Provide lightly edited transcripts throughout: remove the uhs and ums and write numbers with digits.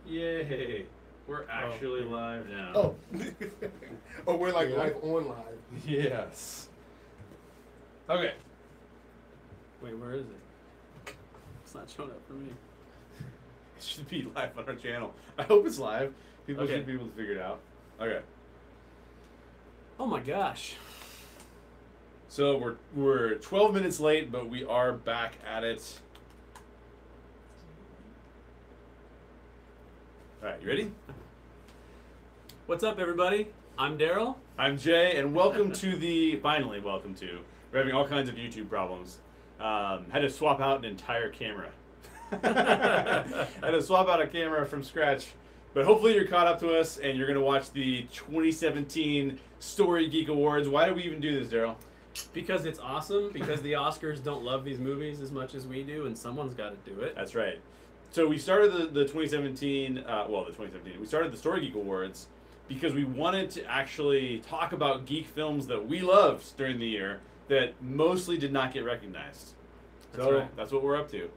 Yay! We're actually live now. Oh. Oh, we're like live on live. Yes. Okay. Wait, where is it? It's not showing up for me. It should be live on our channel. I hope it's live. People should be able to figure it out. Okay. Oh my gosh. So we're 12 minutes late, but we are back at it. All right, you ready? What's up, everybody? I'm Daryl. I'm Jay, and welcome to finally welcome to, we're having all kinds of YouTube problems. Had to swap out an entire camera. Had to swap out a camera from scratch, but hopefully you're caught up to us and you're going to watch the 2017 Story Geek Awards. Why do we even do this, Daryl? Because it's awesome, because the Oscars don't love these movies as much as we do, and someone's got to do it. That's right. So we started the 2017, we started the Story Geek Awards because we wanted to actually talk about geek films that we loved during the year that mostly did not get recognized. That's what we're up to.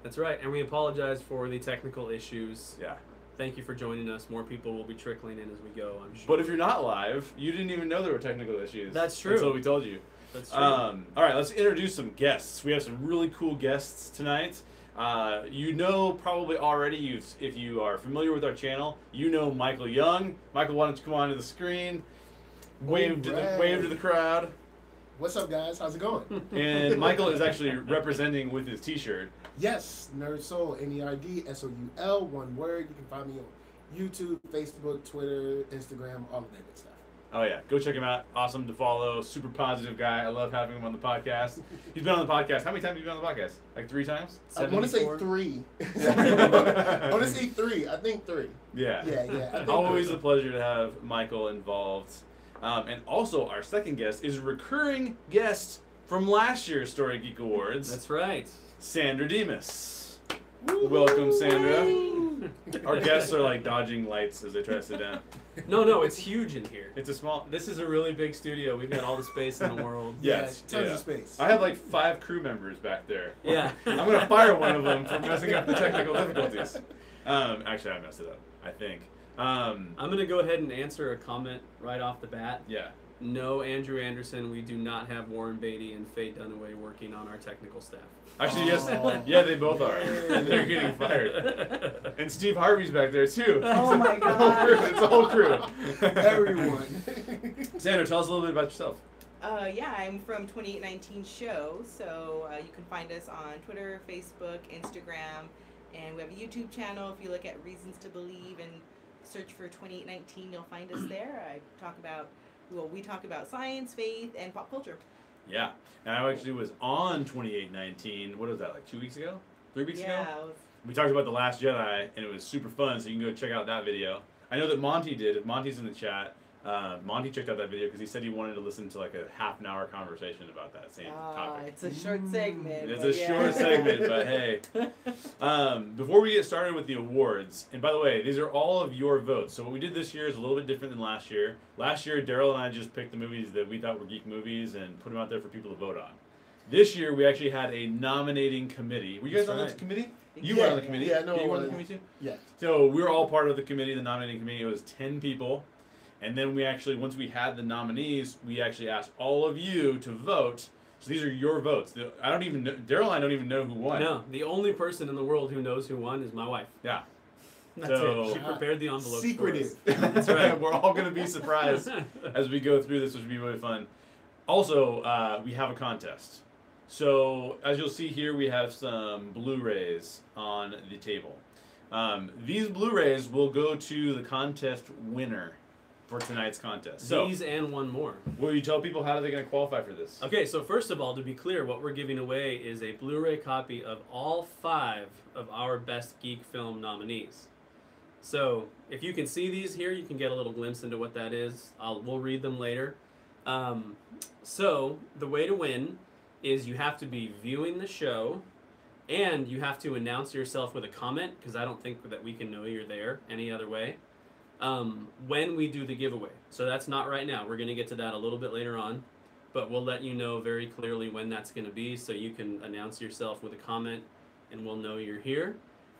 That's right, and we apologize for the technical issues. Yeah. Thank you for joining us. More people will be trickling in as we go, I'm sure. But if you're not live, you didn't even know there were technical issues. That's true. Until we told you. That's true. All right, let's introduce some guests. We have some really cool guests tonight. You know probably already, if you are familiar with our channel, you know Michael Young. Michael, why don't you come onto the screen? Wave to the crowd. What's up, guys? How's it going? And Michael is actually representing with his t-shirt. Yes, NERDSoul, NERDSoul, one word. You can find me on YouTube, Facebook, Twitter, Instagram, all of that good stuff. Oh yeah, go check him out. Awesome to follow. Super positive guy. I love having him on the podcast. He's been on the podcast. How many times have you been on the podcast? Like 3 times? 74? I want to say 3. I want to say 3. I think 3. Yeah. Yeah. Always a pleasure to have Michael involved. And also, our second guest is a recurring guest from last year's Story Geek Awards. That's right. Sandra Dimas. Welcome, Sandra. Our guests are like dodging lights as they try to sit down. No, it's huge in here. It's a small... This is a really big studio. We've got all the space in the world. Yes, tons of space. I have like 5 crew members back there. Yeah. I'm going to fire one of them for messing up the technical difficulties. Actually, I messed it up, I think. I'm going to go ahead and answer a comment right off the bat. Yeah. No, Andrew Anderson, we do not have Warren Beatty and Faye Dunaway working on our technical staff. Actually, yes. Yeah, they both are. And they're getting fired. And Steve Harvey's back there, too. Oh, my God. It's a whole crew. Everyone. Sandra, tell us a little bit about yourself. Yeah, I'm from 2819 Show, so you can find us on Twitter, Facebook, Instagram, and we have a YouTube channel. If you look at Reasons to Believe and search for 2819, you'll find us there. We talk about science, faith, and pop culture. Yeah. And I actually was on 2819, what was that, like 2 weeks ago? 3 weeks ago? Yeah. We talked about The Last Jedi, and it was super fun, so you can go check out that video. I know that Monty did. If Monty's in the chat, Monty checked out that video because he said he wanted to listen to like a half-an-hour conversation about that same topic. It's a short segment. It's a short segment, but hey. Before we get started with the awards, and by the way, these are all of your votes. So what we did this year is a little bit different than last year. Last year, Daryl and I just picked the movies that we thought were geek movies and put them out there for people to vote on. This year, we actually had a nominating committee. Were you guys on the committee? You were on the committee? Yeah, no. You were on the committee too? Yeah. So we were all part of the committee, the nominating committee. It was 10 people. And then we actually, once we had the nominees, we actually asked all of you to vote. So these are your votes. I don't even know, Daryl and I don't even know who won. No, the only person in the world who knows who won is my wife. Yeah. That's So- it. She prepared the envelope. Secretive. That's right. We're all going to be surprised as we go through this, which will be really fun. Also, we have a contest. So as you'll see here, we have some Blu-rays on the table. These Blu-rays will go to the contest winner for tonight's contest. So, These and one more. will you tell people how are they going to qualify for this? Okay, so first of all, to be clear, what we're giving away is a Blu-ray copy of all 5 of our Best Geek Film nominees. So if you can see these here, you can get a little glimpse into what that is. We'll read them later. So the way to win is you have to be viewing the show, and you have to announce yourself with a comment, because I don't think that we can know you're there any other way. When we do the giveaway. So that's not right now. We're going to get to that a little bit later on, but we'll let you know very clearly when that's going to be, so you can announce yourself with a comment and we'll know you're here.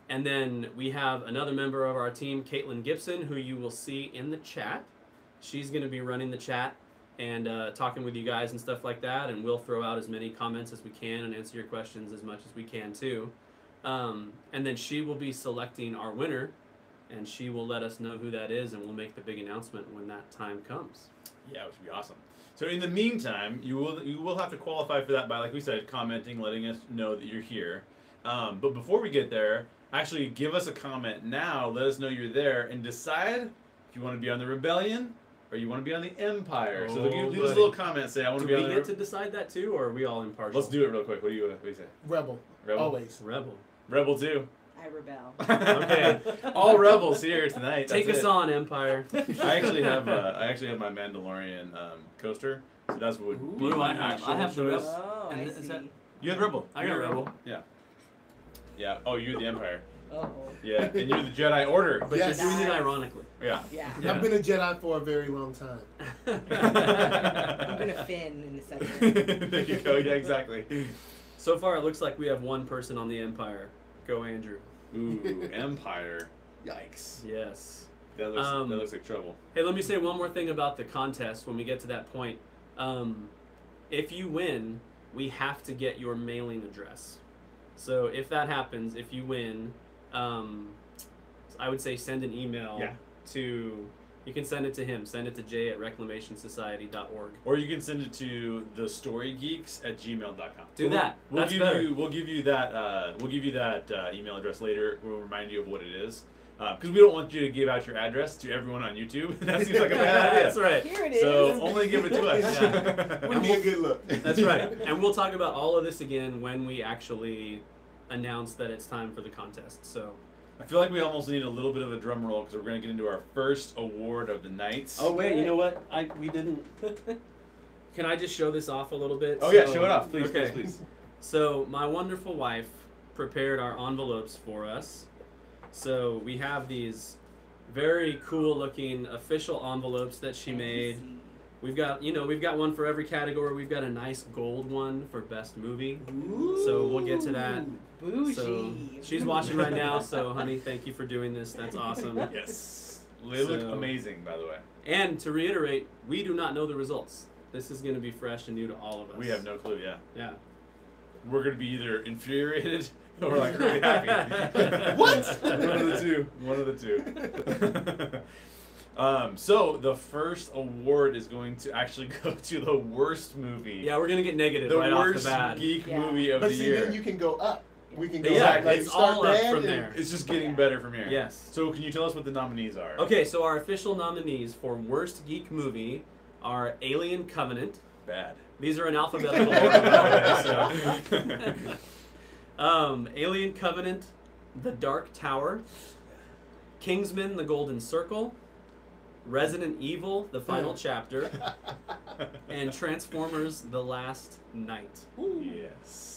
And then we have another member of our team, Caitlin Gibson, who you will see in the chat. She's going to be running the chat and talking with you guys and stuff like that, and we'll throw out as many comments as we can and answer your questions as much as we can too. And then she will be selecting our winner, and she will let us know who that is, and we'll make the big announcement when that time comes. Yeah, which would be awesome. So in the meantime, you will have to qualify for that by, like we said, commenting, letting us know that you're here. But before we get there, actually give us a comment now, let us know you're there, and decide if you want to be on the Rebellion or you want to be on the Empire. So leave us a little comment, say I want to be on the... Do we get to decide that too, or are we all impartial? Let's do it real quick. What do you say? Rebel. Always. Rebel. Rebel too. I rebel. Okay. All rebels here tonight. Take us on, Empire. I actually have my Mandalorian coaster. So that's what would be What do my I have? actual I have the choice. Rebel. Oh, And I is see. that- You have Rebel. I got Rebel. Yeah. Yeah. Oh, you're the Empire. Oh. Yeah, and you're the Jedi Order. But Yes. you're doing it Nice. ironically. Yeah. Yeah. Yeah. I've been a Jedi for a very long time. I'm gonna fin in a second. There you go. Yeah, exactly. So far, it looks like we have one person on the Empire. Go, Andrew. Ooh, Empire. Yikes. Yes. That looks like trouble. Hey, let me say one more thing about the contest when we get to that point. If you win, we have to get your mailing address. So if that happens, if you win, I would say send an email to... You can send it to him. Send it to Jay at reclamationsociety.org. Or you can send it to thestorygeeks@gmail.com. Do that. That's better. We'll give you that email address later. We'll remind you of what it is. Because we don't want you to give out your address to everyone on YouTube. That seems like a bad idea. That's right. Here it is. So only give it to us. Yeah. Would be a good look. That's right. And we'll talk about all of this again when we actually announce that it's time for the contest. So I feel like we almost need a little bit of a drum roll because we're going to get into our first award of the night. Oh wait, you know what? We didn't. Can I just show this off a little bit? Oh yeah, show it off, please, Okay. please. So my wonderful wife prepared our envelopes for us. So we have these very cool looking official envelopes that she made. We've got one for every category. We've got a nice gold one for best movie. Ooh. So we'll get to that. Bougie. So she's watching right now. So honey, thank you for doing this. That's awesome. Yes. They look So- amazing, by the way. And to reiterate, we do not know the results. This is going to be fresh and new to all of us. We have no clue, yeah. Yeah. We're going to be either infuriated or like really happy. What? One of the two. One of the two. So the first award is going to actually go to the worst movie. Yeah, we're going to get negative The right off the worst bat. geek Yeah. movie of But the see, year. then you can go up. We can go Yeah, up. Like, it's start all up bad from and- there. It's just getting better from here. Yes. So can you tell us what the nominees are? Okay, so our official nominees for worst geek movie are Alien Covenant. Bad. These are in alphabetical order, by the way. So. Alien Covenant, The Dark Tower, Kingsman: The Golden Circle, Resident Evil: The Final Chapter, and Transformers: The Last Night. Yes.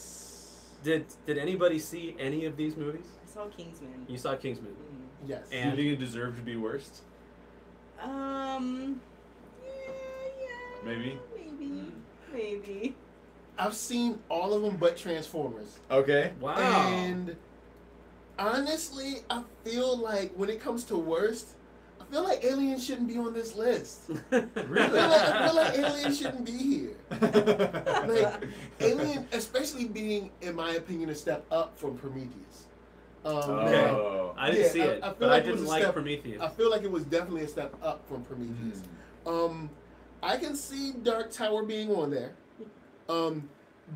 Did anybody see any of these movies? I saw Kingsman. You saw Kingsman. Yes. Do you And think it deserved to be worst? Yeah. Maybe? Maybe. I've seen all of them but Transformers. Okay. wow. And honestly, I feel like when it comes to worst, I feel like Alien shouldn't be on this list. Really? I feel like Alien shouldn't be here. Like, Alien, especially being, in my opinion, a step up from Prometheus. Oh. I didn't see it, I feel but like I it was didn't a like step- Prometheus. I feel like it was definitely a step up from Prometheus. I can see Dark Tower being on there.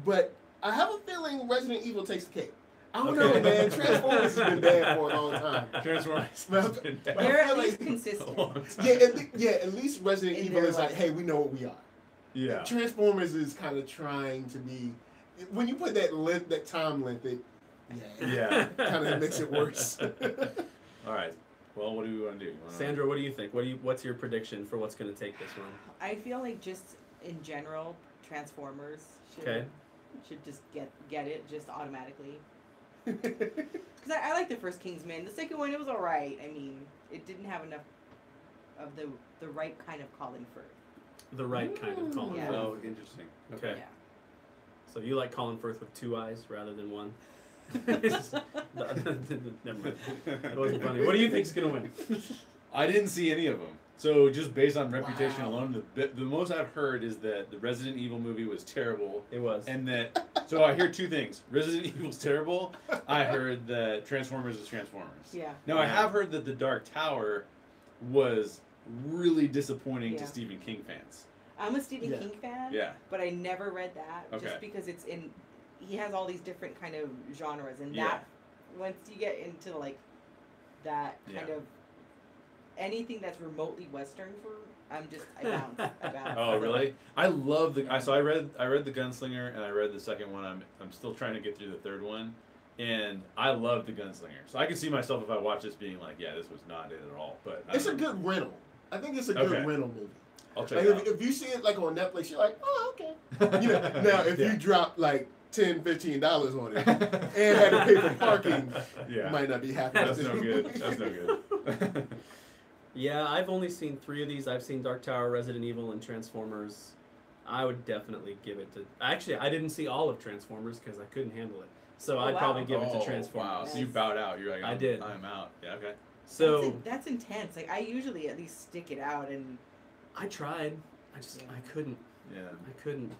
But I have a feeling Resident Evil takes the cake. I don't know, Okay. man. Transformers has been bad for a long time. Transformers. Well, has been bad. They're I feel at like- least consistent. At least Resident In Evil their is like, life. hey, we know what we are. Yeah. Transformers is kind of trying to be. When you put that time length, Yeah. kind of makes it worse. All right. Well, what do we want to do? Sandra, what do you think? What's your prediction for what's going to take this one? I feel like just in general, Transformers Okay. should just get it just automatically. Because I like the first Kingsman. The second one, it was alright. I mean, it didn't have enough of the right kind of Colin Firth. The right kind of Colin Yeah. Firth. Oh, interesting. Okay. Yeah. So you like Colin Firth with two eyes rather than one? Never mind. That wasn't funny. What do you think's gonna win? I didn't see any of them. So just based on reputation alone, the most I've heard is that the Resident Evil movie was terrible. It was. And that, so I hear two things. Resident Evil's terrible. I heard that Transformers is Transformers. Yeah. Now I have heard that The Dark Tower was really disappointing Yeah. to Stephen King fans. I'm a Stephen King fan. Yeah. But I never read that Okay. just because it's in. He has all these different kind of genres, and Yeah. that once you get into like that kind of anything that's remotely Western I bounce. I bounce. Oh really? I love the. So I read The Gunslinger and I read the second one. I'm still trying to get through the third one, and I love The Gunslinger. So I can see myself if I watch this being like, yeah, this was not it at all. But It's a good rental. I think it's a good rental movie. I'll check Like it out. if you see it like on Netflix, you're like, oh, okay. You know, now if you drop like $10, $15 on it and had to pay for parking, you might not be happy. That's with no it. good. That's no good. Yeah, I've only seen 3 of these. I've seen Dark Tower, Resident Evil, and Transformers. I would definitely give it to... Actually, I didn't see all of Transformers because I couldn't handle it. So I'd probably give it to Transformers. Wow, so you bowed out. You're like, I did. I'm out. Yeah, okay. So that's intense. Like I usually at least stick it out, and I tried. I couldn't. Yeah. I couldn't.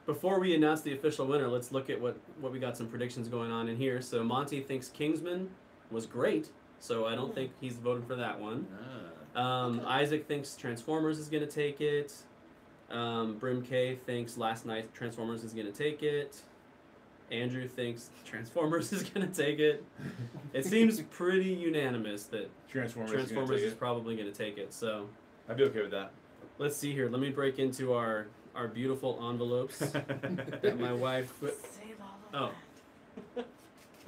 Before we announce the official winner, let's look at what we got some predictions going on in here. So Monty thinks Kingsman was great, so I don't think he's voted for that one. Isaac thinks Transformers is going to take it. Brim K thinks Last Night Transformers is going to take it. Andrew thinks Transformers is going to take it. It seems pretty unanimous that Transformers is probably going to take it. So I'd be okay with that. Let's see here. Let me break into our beautiful envelopes that my wife put. save all of that.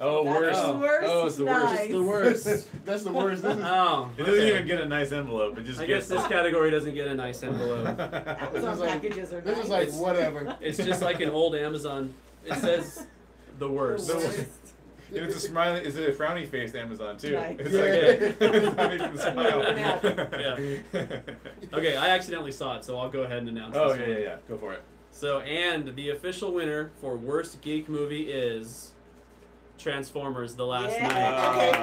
Oh, That's worse. the worst. Oh, it's the Nice. worst. It's the worst. That's the worst. This is, Oh, It doesn't even get a nice envelope. It just I guess this category doesn't get a nice envelope. Amazon like- packages are this nice. is like It's- whatever. It's just like an old Amazon. It says the worst. The worst. And it's a smiley. Is it a frowny faced Amazon too? Nice. It's Yeah. like it's not even smile. Yeah. Okay, I accidentally saw it, so I'll go ahead and announce Oh this yeah, one. yeah, yeah. Go for it. So, and the official winner for worst geek movie is Transformers: The Last Night,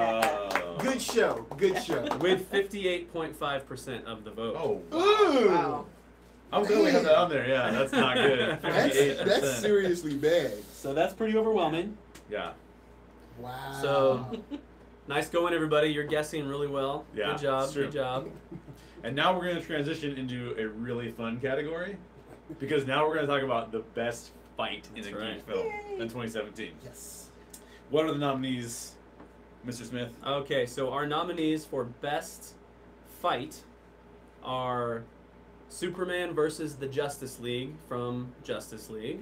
Oh. Good show. Good show. with 58.5% of the vote. Oh. Ooh. Wow. I'm glad we have that on there. Yeah, that's not good. That's 58%. seriously bad. So that's pretty overwhelming. Yeah. Wow. So, nice going, everybody. You're guessing really well. Yeah, Good job. it's true. Good job. And now we're going to transition into a really fun category because now we're going to talk about the best fight in a That's right. geek film Yay. in 2017. Yes. What are the nominees, Mr. Smith? Okay, so our nominees for best fight are Superman versus the Justice League from Justice League,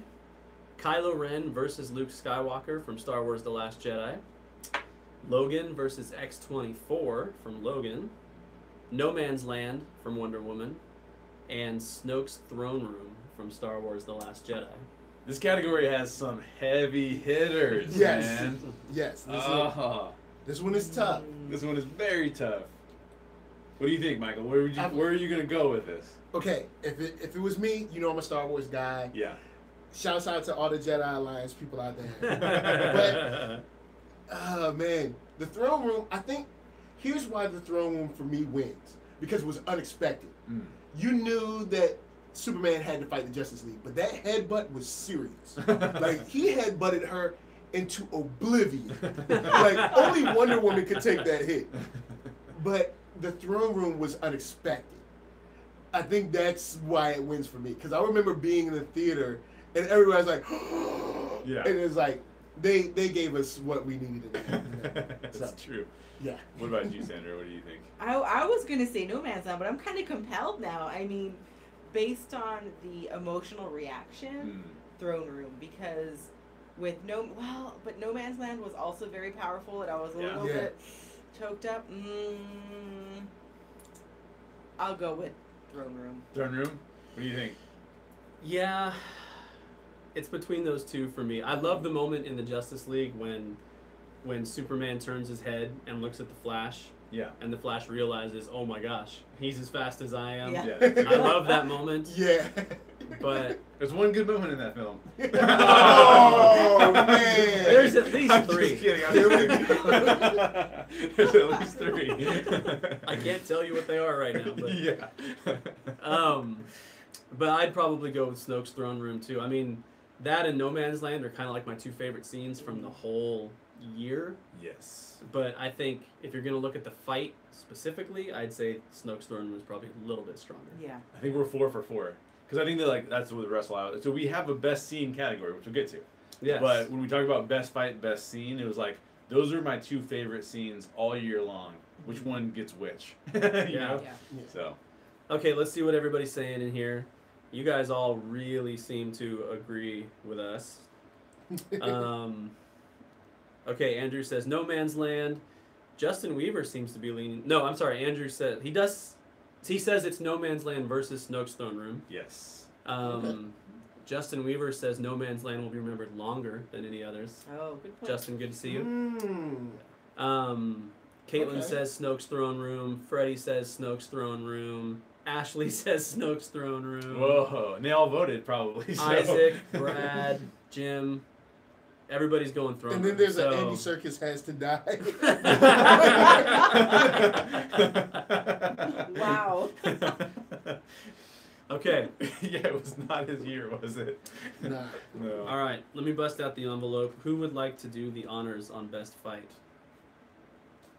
Kylo Ren versus Luke Skywalker from Star Wars The Last Jedi, Logan versus X-24 from Logan, No Man's Land from Wonder Woman, and Snoke's Throne Room from Star Wars The Last Jedi. This category has some heavy hitters, Yes. man. Yes. This one is tough. This one is very tough. What do you think, Michael? Where are you going to go with this? Okay, if it was me, you know I'm a Star Wars guy. Yeah. Shouts out to all the Jedi Alliance people out there. Oh man, the Throne Room. I think here's why the Throne Room for me wins because it was unexpected. You knew that Superman had to fight the Justice League, but that headbutt was serious. Like he headbutted her into oblivion. Like only Wonder Woman could take that hit. But the Throne Room was unexpected. I think that's why it wins for me because I remember being in the theater and everybody's like, Yeah. and it's like they gave us what we needed. That's true. Yeah. What about you, Sandra? What do you think? I was gonna say No Man's Land, but I'm kind of compelled now. I mean, based on the emotional reaction, Throne Room, because with No Man's Land was also very powerful, and I was a little bit choked up. I'll go with Throne Room. Throne Room? What do you think? Yeah, it's between those two for me. I love the moment in the Justice League when Superman turns his head and looks at the Flash. Yeah. And the Flash realizes, oh my gosh, he's as fast as I am. Yeah. Yeah. I love that moment. Yeah. But There's one good moment in that film. Oh man! there's at least I'm three. just kidding. There's at least three. I can't tell you what they are right now. But, Yeah. but I'd probably go with Snoke's throne room too. I mean, that and No Man's Land are kind of like my two favorite scenes from the whole year. Yes. But I think if you're gonna look at the fight specifically, I'd say Snoke's throne room is probably a little bit stronger. Yeah. I think we're 4 for 4. Because I think that that's what the wrestle out. So we have a best scene category, which we'll get to. Yes. But when we talk about best fight, best scene, it was like those are my two favorite scenes all year long. Which one gets which? You know? Yeah. So. Okay, let's see what everybody's saying in here. You guys all really seem to agree with us. Okay, Andrew says No Man's Land. Justin Weaver seems to be leaning. No, I'm sorry. Andrew said he does. He says it's No Man's Land versus Snoke's Throne Room. Yes. Justin Weaver says No Man's Land will be remembered longer than any others. Oh, good point. Justin, good to see you. Mm. Caitlin Okay. says Snoke's Throne Room. Freddie says Snoke's Throne Room. Ashley says Snoke's Throne Room. Whoa, and they all voted probably. So. Isaac, Brad, Jim. Everybody's going Throne And Room. then there's so... an Andy Serkis has to die. Wow. Okay. Yeah, it was not his year, was it? Nah. No. All right. Let me bust out the envelope. Who would like to do the honors on Best Fight?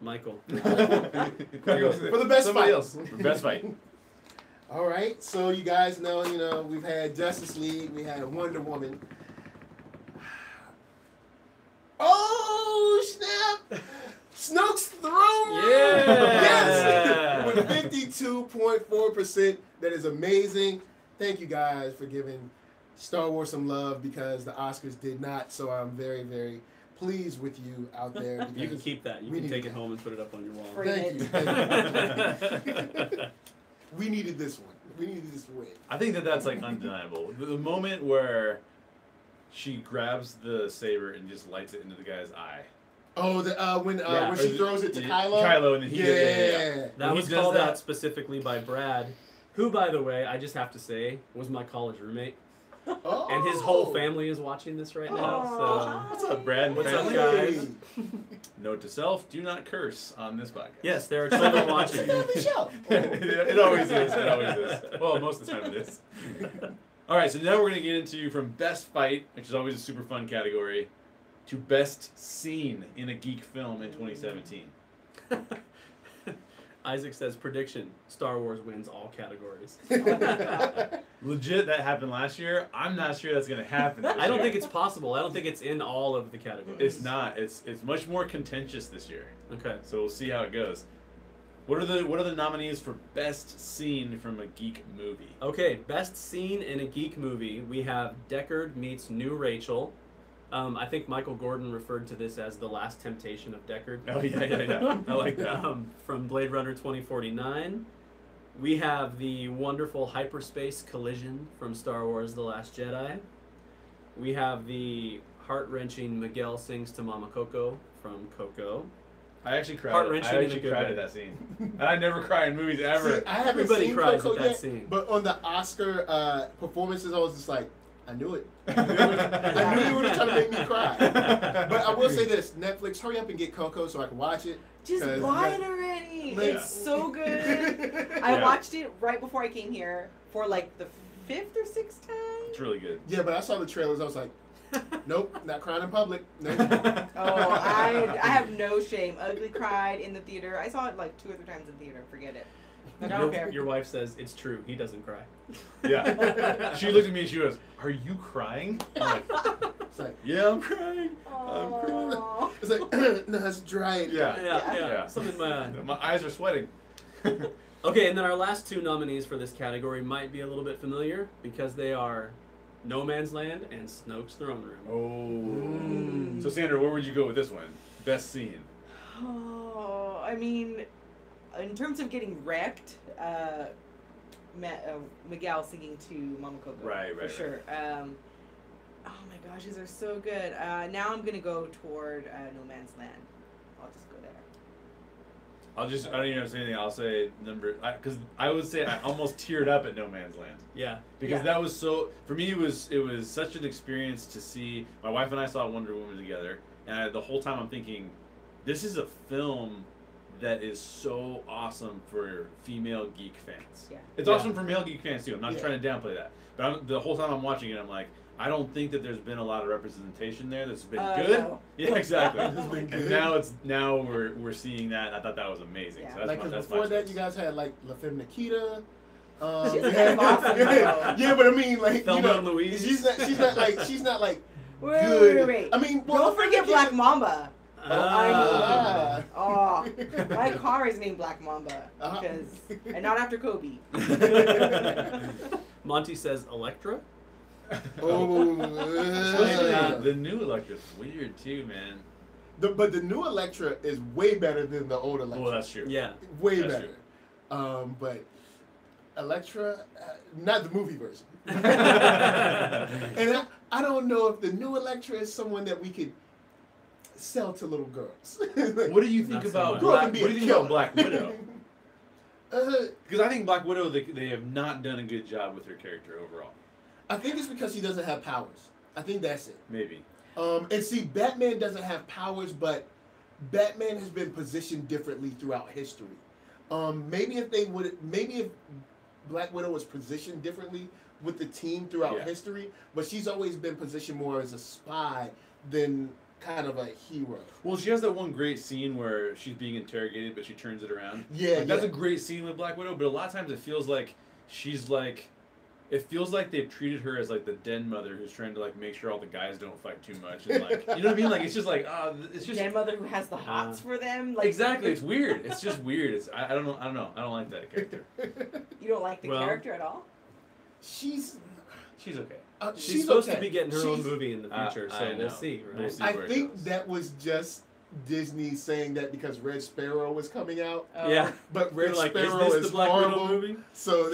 Michael. For the best Somebody fight. else. For best fight. All right, so you guys know, we've had Justice League, we had Wonder Woman. Oh, snap! Snoke's Throne Room! Yeah! Yes! With 52.4%. That is amazing. Thank you guys for giving Star Wars some love because the Oscars did not, so I'm very, very pleased with you out there. You can keep that. You we can need take that. it home and put it up on your wall. Thank you. Thank you. We needed this one. We needed this win. I think that's like undeniable. The moment where she grabs the saber and just lights it into the guy's eye. Oh, when she throws it to Kylo? Kylo, and then he Yeah. did, That When was he does called that- out specifically by Brad, who, by the way, I just have to say, was my college roommate. Oh. And his whole family is watching this right now. So, What's up, Brad? What's up, Hey. guys? Note to self: do not curse on this podcast. yes, there are children It's a watching. family show. it always is. It always is. Well, most of the time it is. All right, so now we're gonna get into from best fight, which is always a super fun category, to best scene in a geek film in 2017. Isaac says, prediction, Star Wars wins all categories. Legit, that happened last year. I'm not sure that's gonna happen. This I don't year. think it's possible. I don't think it's in all of the categories. It's not. It's much more contentious this year. Okay. So we'll see how it goes. What are the nominees for best scene from a geek movie? Okay, best scene in a geek movie. We have Deckard meets New Rachel. I think Michael Gordon referred to this as the last temptation of Deckard. Oh yeah. I like that. From Blade Runner 2049. We have the wonderful hyperspace collision from Star Wars The Last Jedi. We have the heart-wrenching Miguel sings to Mama Coco from Coco. I actually cried. Heart-wrenching I in a actually good cried way. at that scene. And I never cry in movies ever. See, I haven't Everybody seen cries Coco at that yet, scene. but on the Oscar performances, I was just like, I knew it. I knew you were trying to make me cry. But I will say this: Netflix, hurry up and get Coco so I can watch it. Just 'Cause buy that- it already. Yeah. It's so good. I Yeah. watched it right before I came here for like the 5th or 6th time. It's really good. Yeah, but I saw the trailers. I was like, nope, not crying in public. Nope. Oh, I have no shame. Ugly cried in the theater. I saw it like 2 or 3 times in theater. Forget it. I don't care. Your wife says it's true. He doesn't cry. Yeah. She looked at me and she goes, "Are you crying?" I'm like, It's like, "Yeah, I'm crying. I'm crying." Aw. it's like, no, it's dry. Yeah. Yeah. Something in my eye. My eyes are sweating. Okay, and then our last two nominees for this category might be a little bit familiar because they are No Man's Land and Snoke's Throne Room. Oh. So Sandra, where would you go with this one? Best scene. Oh, I mean, in terms of getting wrecked, Miguel singing to Mama Coco. Right, For sure. Oh my gosh, these are so good. Now I'm going to go toward No Man's Land. I'll just go there. I don't even say anything. I'll say because I would say I almost teared up at No Man's Land. Yeah. Because that was for me, it was such an experience to see. My wife and I saw Wonder Woman together, and the whole time I'm thinking, this is a film that is so awesome for female geek fans. Yeah. It's awesome for male geek fans too. I'm not trying to downplay that, but the whole time I'm watching it, I'm like, I don't think that there's been a lot of representation there that's been good. No. Yeah, exactly. It's been good. And now we're seeing that. I thought that was amazing. Yeah. So that's before my that, choice. you guys had like La Femme Nikita. She's kind of awesome, though. Yeah, but I mean, like, Thelma and Louise. she's not like Wait, good. wait. I mean, well, Don't forget Black Mamba. Ah. Oh, my car is named Black Mamba Uh-huh. and not after Kobe. Monty says Electra. The new Electra's weird too, man. But the new Electra is way better than the old Electra. Well, that's true. Yeah. Way That's better. But Electra, not the movie version. And I don't know if the new Electra is someone that we could sell to little girls. What do you think Not so about much. Black? What do What do you think about Black killer. Widow? Because I think Black Widow, they have not done a good job with her character overall. I think it's because she doesn't have powers. I think that's it. Maybe. And see, Batman doesn't have powers, but Batman has been positioned differently throughout history. Maybe if Black Widow was positioned differently with the team throughout history, but she's always been positioned more as a spy than kind of a hero. Well, she has that one great scene where she's being interrogated, but she turns it around. Yeah, That's a great scene with Black Widow, but a lot of times it feels like it feels like they've treated her as like the den mother who's trying to like make sure all the guys don't fight too much, and like you know what I mean? Like it's just like it's just Den mother who has the hots for them. Like, exactly. It's weird. It's just weird. I don't know. I don't like that character. You don't like the Well- character at all? She's okay. She's supposed okay. to be getting her own She's- movie in the future, I so know. we'll see. Right? We'll see. I where it think goes. that was just Disney saying that because Red Sparrow was coming out. Yeah. But They're Red like, Sparrow is is this the Black Widow horrible. movie? So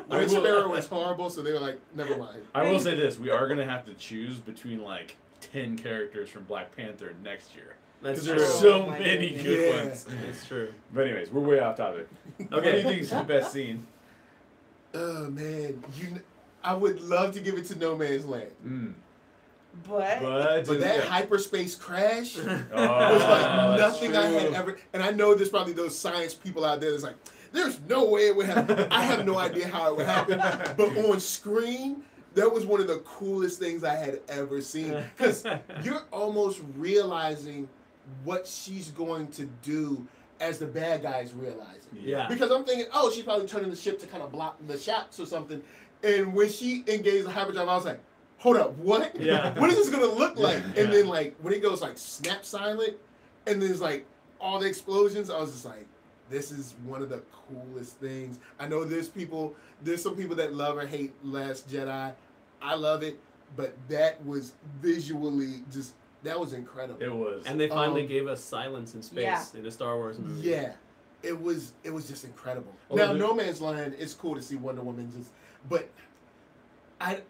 Red Sparrow is horrible, so they were like, never mind. I will say this: we are gonna have to choose between like 10 characters from Black Panther next year. That's Because true. there's so Oh my many goodness. good Yeah. ones. It's true. But anyways, we're way off topic. What do you think is the best scene? Oh man, I would love to give it to No Man's Land, But but that hyperspace crash was Oh, like that's nothing I had true. ever. And I know there's probably those science people out there that's like, there's no way it would happen. I have no idea how it would happen, but on screen, that was one of the coolest things I had ever seen because you're almost realizing what she's going to do as the bad guys realize it. Yeah. Because I'm thinking, oh, she's probably turning the ship to kind of block the shots or something. And when she engaged the hyperdrive, I was like, hold up, what? Yeah. What is this gonna look like? Yeah. And then like when it goes like snap silent, and there's like all the explosions, I was just like, this is one of the coolest things. I know there's some people that love or hate Last Jedi. I love it, but that was visually that was incredible. It was. And they finally gave us silence in space Yeah. in a Star Wars movie. Yeah, it was just incredible. Although Now, the- No Man's Land, it's cool to see Wonder Woman but I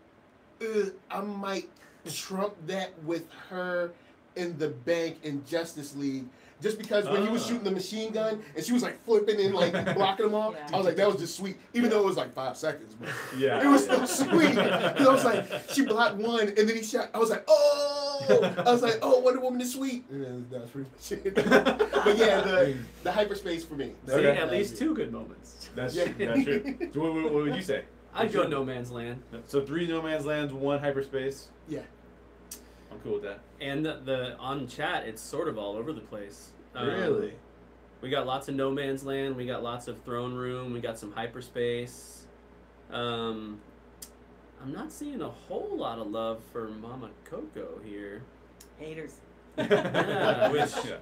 might trump that with her in the bank in Justice League. Just because when he was shooting the machine gun and she was like flipping and like blocking them all, Yeah. I was like, that was just sweet. Even though it was like 5 seconds, but Yeah. it was still sweet. Because I was like, she blocked one and then he shot. I was like, oh! I was like, oh, Wonder Woman is sweet. And then that was pretty much it. But yeah, the hyperspace for me. See, Okay. at least 2 good moments. That's Yeah. true. So what would you say? I'd go No Man's Land. So 3 No Man's Lands, 1 hyperspace. Yeah. I'm cool with that. And the on chat, it's sort of all over the place. Really? We got lots of No Man's Land. We got lots of Throne Room. We got some hyperspace. I'm not seeing a whole lot of love for Mama Coco here. haters. Yeah, which Yeah.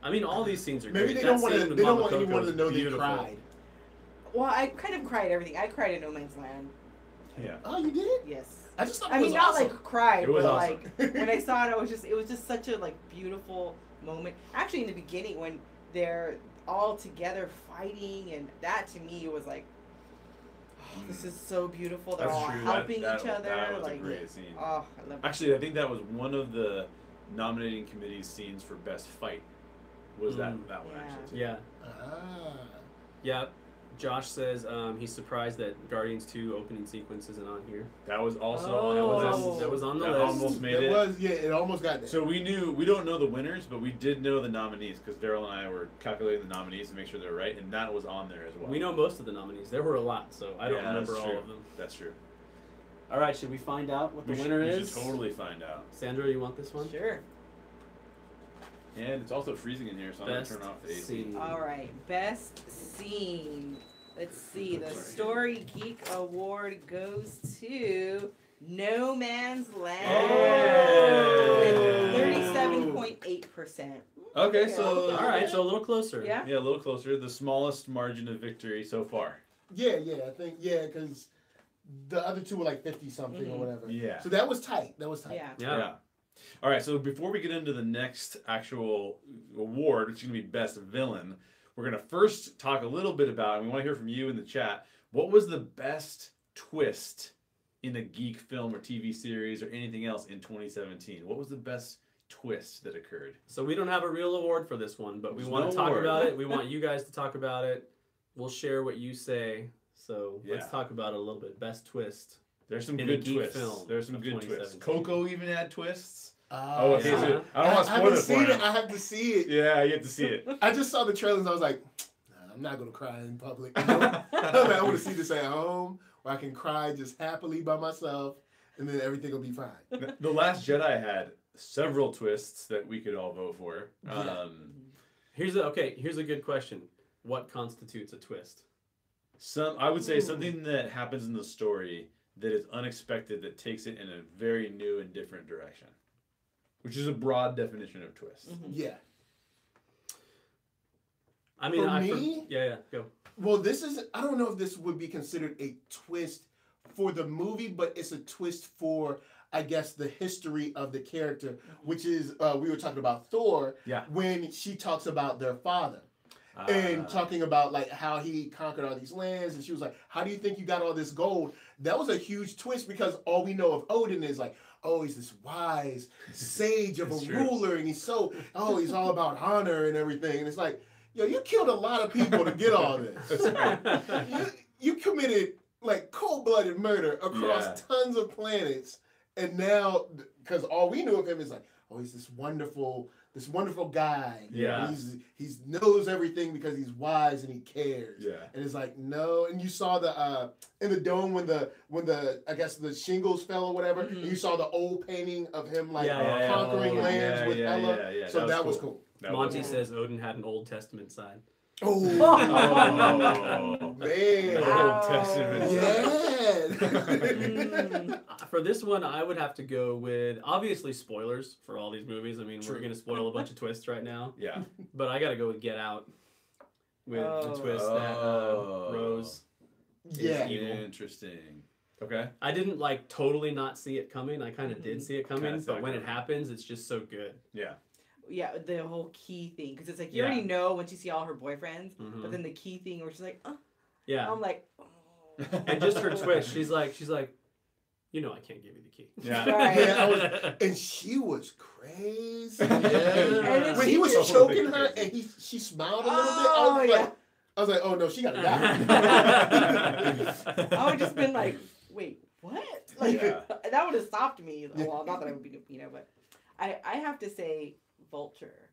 I mean, all these scenes are Maybe great. they That don't want scene to. with They don't Mama want Coco anyone to is know beautiful. they cried. Well, I kind of cried everything. I cried at No Man's Land. Yeah. Oh, you did? Yes. I just thought I it mean, was not awesome. like cried, It was but awesome. like when I saw it, it was just such a like beautiful moment. Actually, in the beginning when they're all together fighting, and that to me was like, oh, this is so beautiful. They're That's all true. helping That each other. was like, a great scene. oh, I love it. Actually, I think that was one of the nominating committee's scenes for best fight. was that one actually. Yeah. Ah. Yeah. Josh says he's surprised that Guardians 2 opening sequence isn't on here. That was also That was on the that list. almost made It it. was, yeah, it almost got there. So we don't know the winners, but we did know the nominees because Daryl and I were calculating the nominees to make sure they're right, and that was on there as well. We know most of the nominees. There were a lot, so I don't Yeah, remember that's all true. of them. That's true. All right, should we find out what the We winner should is? totally find out. Sandra, you want this one? Sure. And it's also freezing in here, so I'm Best gonna turn off the AC. scene. All right, best scene. Let's see. The Story Geek Award goes to No Man's Land with 37.8%. Okay, so All right, so a little closer. Yeah. yeah, a little closer. The smallest margin of victory so far. Yeah, I think, because the other two were like 50 something or whatever. Yeah. So that was tight. Yeah. Yeah. All right, so before we get into the next actual award, which is going to be Best Villain, we're going to first talk a little bit about, and we want to hear from you in the chat, what was the best twist in a geek film or TV series or anything else in 2017? What was the best twist that occurred? So we don't have a real award for this one, but we There's want no to talk award. about it. We want you guys to talk about it. We'll share what you say. So let's Yeah. talk about it a little bit. Best twist. There's some In a good geek twists. film There's some of good twists. 2017. Coco even had twists. Oh, Okay, yeah. so I don't want to spoil haven't it for seen him. it. I have to see it. Yeah, you have to see it. I just saw the trailers. I was like, nah, I'm not gonna cry in public. You know? I want to see this at home, where I can cry just happily by myself, and then everything will be fine. The Last Jedi had several twists that we could all vote for. Yeah. Here's a good question. What constitutes a twist? I would say something that happens in the story that is unexpected that takes it in a very new and different direction, which is a broad definition of twist. Yeah. I mean, For me? yeah, go. Well, I don't know if this would be considered a twist for the movie, but it's a twist for, I guess, the history of the character, which is, we were talking about Thor, Yeah. when she talks about their father. And talking about like how he conquered all these lands, and she was like, "How do you think you got all this gold?" That was a huge twist because all we know of Odin is like, "Oh, he's this wise sage of a That's true. ruler, and he's all about honor and everything." And it's like, yo, you killed a lot of people to get all this. You committed like cold-blooded murder across tons of planets, and now because all we knew of him is like, oh, he's this wonderful guy. Yeah. He knows everything because he's wise and he cares. Yeah. And it's like, no. And you saw the in the dome when the I guess the shingles fell or whatever, and you saw the old painting of him like conquering lands with Ella. Yeah, so that was cool. Monty says Odin had an Old Testament side. Oh, Oh, man. Old Testament. Yeah. For this one, I would have to go with, obviously, spoilers for all these movies. I mean, we're going to spoil a bunch of twists right now. Yeah. But I got to go with Get Out with the twist that Rose Yeah. is evil. Interesting. Okay. I didn't like totally not see it coming. I kind of did see it coming, Kinda saw but it when it coming. happens, it's just so good. Yeah. Yeah, the whole key thing, because it's like you Yeah. already know once you see all her boyfriends, Mhm. but then the key thing where she's like, oh, Yeah. I'm like, oh. And just her twist, she's like, you know, I can't give you the key. Yeah. Right. Yeah, and she was crazy. And then When she he was just- choking her and she smiled a little bit, I was like, oh no, she gotta die. I would just been like, wait, what? Like Yeah. that would have stopped me. Well, not that I would be, but I have to say Vulture.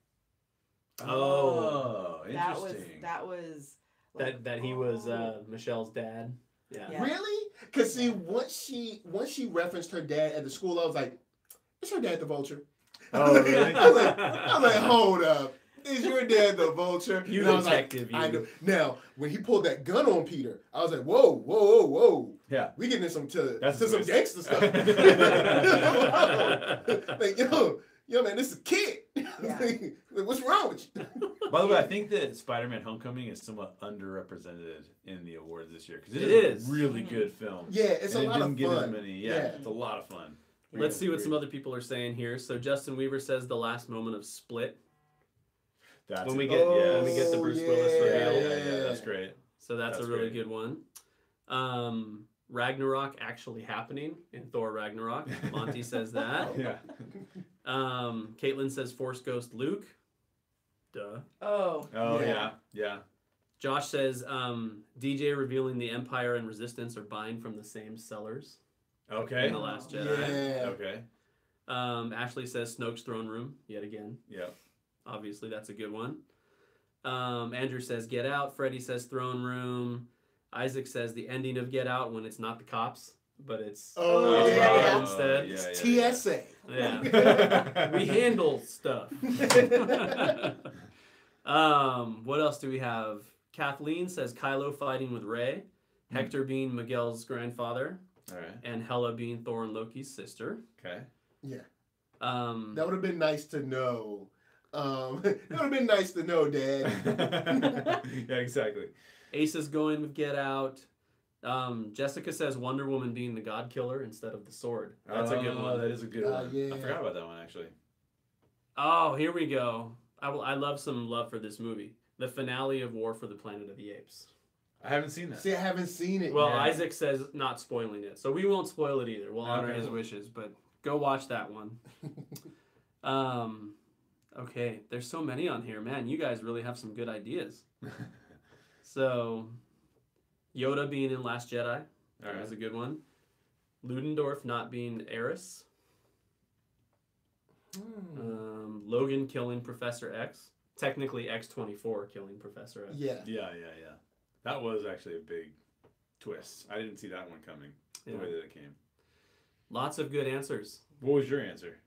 Oh, That interesting. was like, that he was Michelle's dad. Yeah. Yeah. Really? Because see, once she referenced her dad at the school, I was like, is her dad the Vulture? Oh, really? I was like, hold up. Is your dad the Vulture? You And I was detective, like, I you. know. Now, when he pulled that gun on Peter, I was like, whoa. Yeah. We getting into That's a some twist. gangster stuff. Like, yo, man, this is a kid. Like, what's wrong with you? By the way, I think that Spider-Man: Homecoming is somewhat underrepresented in the awards this year because It it is is. a really good film. Yeah, it's and a lot it of didn't get fun. as many. Yeah, it's a lot of fun. Let's see what some other people are saying here. So Justin Weaver says the last moment of Split. That's When we it. get when we get the Bruce Willis reveal. Yeah, that's great. So that's a That's really great. good one. Ragnarok actually happening in Thor Ragnarok. Monty says that. Yeah. Caitlin says Force Ghost Luke. Duh. Duh. Oh. Oh Yeah. yeah. Josh says DJ revealing the Empire and Resistance are buying from the same sellers Okay. in The Last Jedi. Yeah. Okay. Ashley says Snoke's throne room yet again. Yep. Obviously, that's a good one. Andrew says Get Out. Freddie says throne room. Isaac says the ending of Get Out when it's not the cops, but it's Oh, Robert yeah. instead. TSA. Yeah. We handle stuff. What else do we have? Kathleen says Kylo fighting with Rey, Hector being Miguel's grandfather, All right. and Hela being Thor and Loki's sister. Okay. Yeah. Um, That would have been nice to know. That would have been nice to know, Dad. Yeah, exactly. Ace is going with Get Out. Jessica says Wonder Woman being the God Killer instead of the sword. That's a good one. That is a good one. Yeah. I forgot about that one actually. Oh, here we go. I love some love for this movie. The finale of War for the Planet of the Apes. I haven't seen that. See, I haven't seen it. Well, Yeah. Isaac says not spoiling it, so we won't spoil it either. We'll honor Okay. his wishes, but go watch that one. Okay, there's so many on here, man. You guys really have some good ideas. So, Yoda being in Last Jedi, All right. that's a good one. Ludendorff not being Eris. Logan killing Professor X. Technically, X-24 killing Professor X. Yeah. Yeah. That was actually a big twist. I didn't see that one coming. The way that it came. Lots of good answers. What was your answer?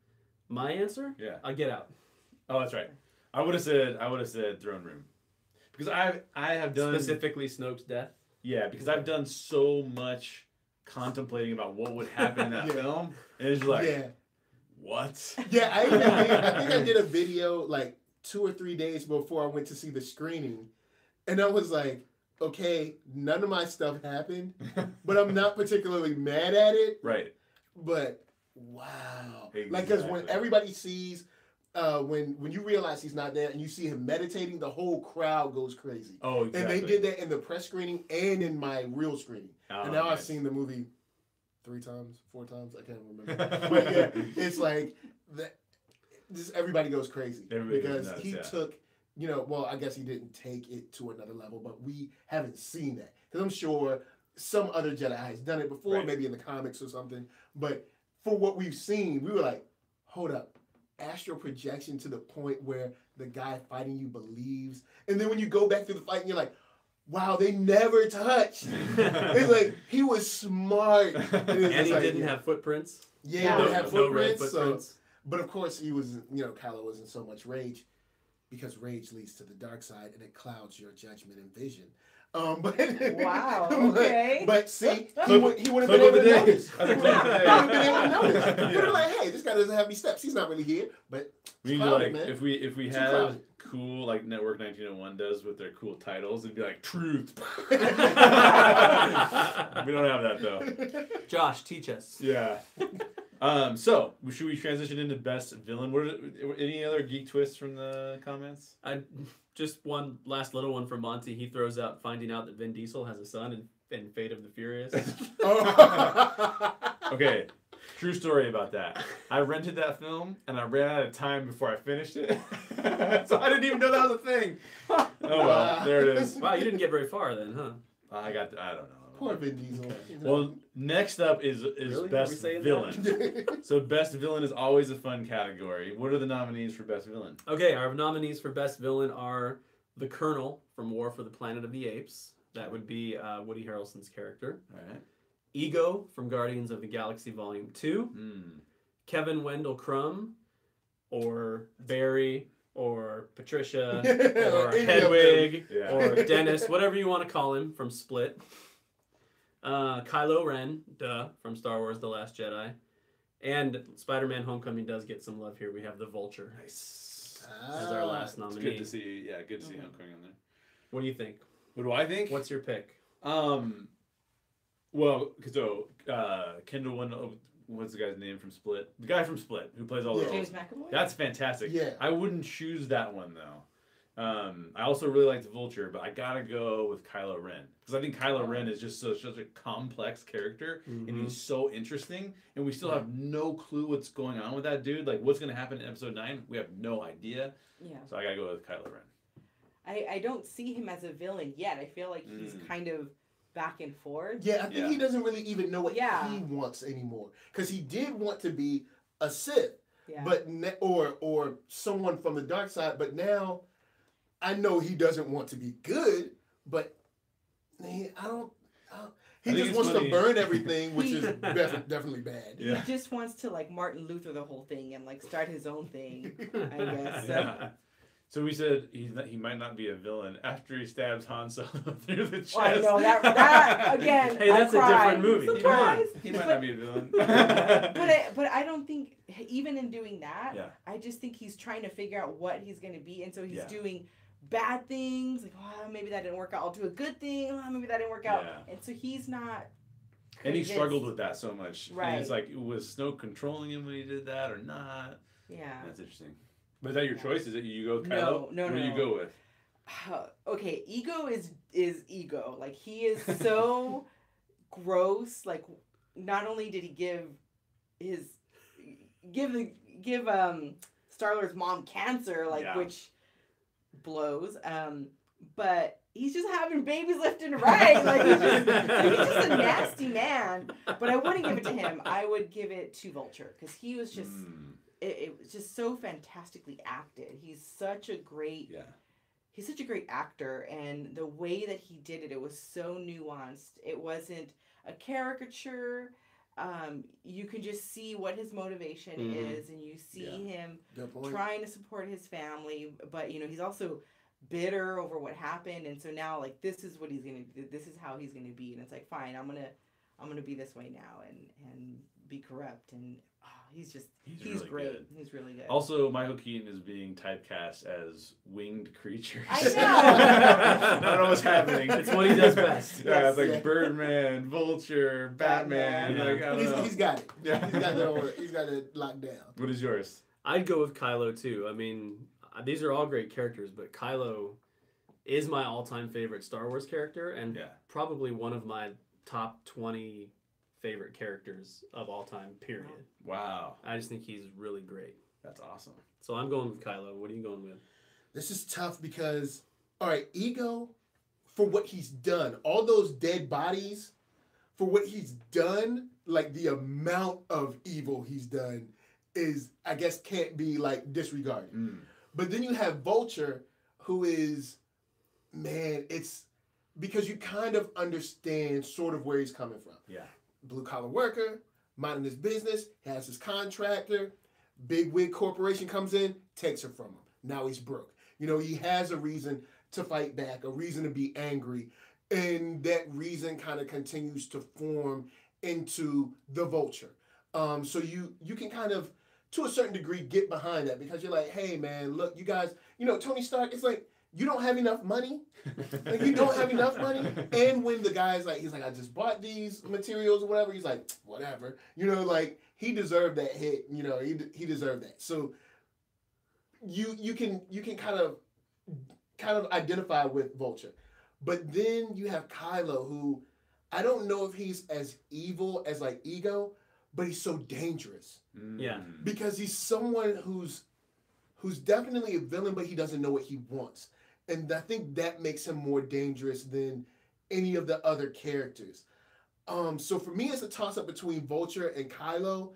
My answer? Yeah. I'll Get Out. Oh, that's right. I would have said throne room, because I have done Specifically Snoke's death. Yeah, because I've done so much contemplating about what would happen in that Yeah. film, and it's like, Yeah. what? Yeah, I think I did a video like 2 or 3 days before I went to see the screening, and I was like, okay, none of my stuff happened, but I'm not particularly mad at it. Right. But wow, Exactly. like because when everybody sees, when you realize he's not there and you see him meditating, the whole crowd goes crazy. Oh, exactly. And they did that in the press screening and in my real screening. Oh, And now I've nice. seen the movie 3 times, 4 times, I can't remember. But yeah, it's like that. Just everybody goes crazy Everybody goes because nuts, he yeah. took, well, I guess he didn't take it to another level, but we haven't seen that because I'm sure some other Jedi has done it before, Right. maybe in the comics or something. But for what we've seen, we were like, hold up, astral projection to the point where the guy fighting you believes, and then when you go back through the fight, and you're like, wow, they never touched. It's like he was smart, And he didn't have footprints. yeah, Yeah. he didn't have No red footprints. footprints. But of course, he was, Kylo was in so much rage because rage leads to the dark side and it clouds your judgment and vision. But Wow, okay. But see, he would have Clip been of able the to day. notice. He That's would a clip of the day. have been able to notice. He would Yeah. have like, hey, this guy doesn't have any steps. He's not really here. But We need to, clouded, like, man. if we Too had clouded. cool like Network 1901 does with their cool titles, it'd be like truth. We don't have that though. Josh, teach us. Yeah. So should we transition into best villain? Any other geek twists from the comments? Just one last little one from Monty. He throws out finding out that Vin Diesel has a son in Fate of the Furious. Okay, true story about that. I rented that film and I ran out of time before I finished it, so I didn't even know that was a thing. Oh well, there it is. Wow, you didn't get very far then, huh? I don't know. Poor Vin Diesel. Well, next up is Really? Are we best saying villain. So best villain is always a fun category. What are the nominees for best villain? Okay, our nominees for best villain are the Colonel from War for the Planet of the Apes. That would be Woody Harrelson's character. All right. Ego from Guardians of the Galaxy Volume 2. Kevin Wendell Crumb, or Barry, or Patricia, or Any of Hedwig, them. Yeah. or Dennis, whatever you want to call him from Split. Kylo Ren, from Star Wars The Last Jedi. And Spider-Man Homecoming does get some love here. We have the Vulture Nice. as our last It's nominee. good to see. Yeah, good to see Homecoming on there. What do you think? What do I think? What's your pick? Well, so Kendall Wendell, what's the guy's name from Split? The guy from Split who plays all the roles. James McAvoy? That's fantastic. Yeah. I wouldn't choose that one though. I also really like the Vulture, but I gotta go with Kylo Ren because I think Kylo Ren is just such a complex character, and he's so interesting, and we still have no clue what's going on with that dude. Like, what's gonna happen in Episode 9? We have no idea. Yeah. So I gotta go with Kylo Ren. I don't see him as a villain yet. I feel like he's kind of back and forth. Yeah, I think he doesn't really even know what Yeah. he wants anymore. Because he did want to be a Sith, Yeah. but or someone from the dark side. But now, I know he doesn't want to be good. But he think just it's wants funny. to burn everything, which is definitely bad. Yeah. He just wants to like Martin Luther the whole thing and like start his own thing, I guess. So. Yeah. So we said he might not be a villain after he stabs Han Solo through the chest. Oh, I know that again. Hey, that's I a cried. different movie. Come on. Surprise. He might not be a villain. But I don't think even in doing that, Yeah. I just think he's trying to figure out what he's going to be, and so he's Yeah. doing bad things like, oh, maybe that didn't work out. I'll do a good thing. Oh, maybe that didn't work out. Yeah. And so he's not. And he convinced. struggled with that so much. Right. And it's like, was Snoke controlling him when he did that or not? Yeah. That's interesting. But is that your choice? Is it you go No, Kylo? no, What do you no. go with? Okay, ego is ego. Like he is so gross. Like not only did he give Star-Lord's mom cancer, like Yeah. which blows. But he's just having babies left and right. Like he's just a nasty man. But I wouldn't give it to him. I would give it to Vulture because he was just. It was just so fantastically acted. He's such a great actor, and the way that he did it was so nuanced. It wasn't a caricature. You can just see what his motivation is, and you see him trying to support his family, but he's also bitter over what happened, and so now like this is what he's gonna do. This is how he's gonna be, and it's like fine, I'm gonna be this way now and be corrupt, and he's really great. good. He's really good. Also, Michael Keaton is being typecast as winged creatures. I know. I don't know what's happening. It's what he does best. Yeah, it's like Yeah. Birdman, Vulture, Batman. Yeah. Like, I don't know. He's got it. Yeah. He's got it locked down. What is yours? I'd go with Kylo too. I mean, these are all great characters, but Kylo is my all-time favorite Star Wars character, and probably one of my top 20 favorite characters of all time, period. Wow. I just think he's really great. That's awesome. So I'm going with Kylo. What are you going with? This is tough because, all right, ego for what he's done, all those dead bodies, for what he's done, like the amount of evil he's done is, I guess, can't be like disregarded. But then you have Vulture, who is, man, it's because you kind of understand sort of where he's coming from. Yeah. Blue collar worker, minding his business, has his contractor, big wig corporation comes in, takes her from him. Now he's broke. He has a reason to fight back, a reason to be angry, and that reason kind of continues to form into the Vulture. So you can kind of, to a certain degree, get behind that because you're like, hey man, look, you guys, Tony Stark, it's like, you don't have enough money. Like, you don't have enough money. And when the guy's like, he's like, I just bought these materials or whatever. He's like, whatever. Like, he deserved that hit. He deserved that. So you can kind of identify with Vulture. But then you have Kylo, who I don't know if he's as evil as like Ego, but he's so dangerous. Yeah. Because he's someone who's definitely a villain, but he doesn't know what he wants. And I think that makes him more dangerous than any of the other characters. So for me, it's a toss-up between Vulture and Kylo.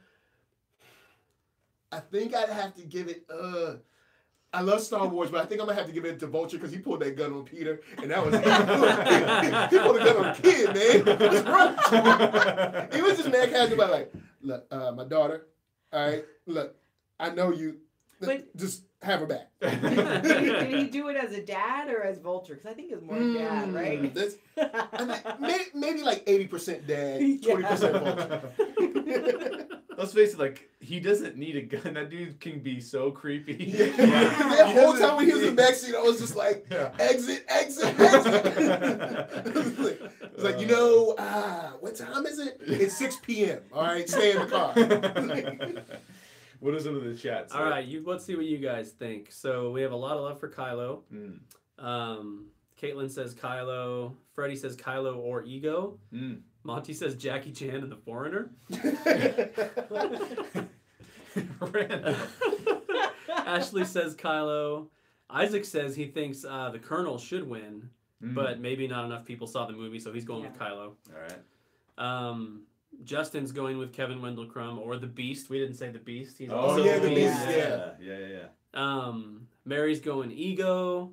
I think I'd have to give it... I love Star Wars, but I think I'm going to have to give it to Vulture because he pulled that gun on Peter, and that was... he pulled a gun on a kid, man. What's wrong? He was just mad casual about like, look, my daughter, all right, look, I know you... But just have her back. did he do it as a dad or as Vulture? Because I think it's more dad, right? That's, maybe like 80% dad, 20% Vulture. Let's face it, like, he doesn't need a gun. That dude can be so creepy. Yeah. That whole time when he was in the backseat, I was just like, exit. It's like, what time is it? It's 6 p.m. All right, stay in the car. What are some of the chats? All right, let's see what you guys think. So we have a lot of love for Kylo. Caitlin says Kylo. Freddie says Kylo or Ego. Monty says Jackie Chan and the Foreigner. Random. Ashley says Kylo. Isaac says he thinks the Colonel should win, but maybe not enough people saw the movie, so he's going with Kylo. All right. Justin's going with Kevin Wendell Crumb or the Beast. We didn't say the Beast. He's Oh, also yeah, the Beast. Beast, Yeah. Mary's going Ego.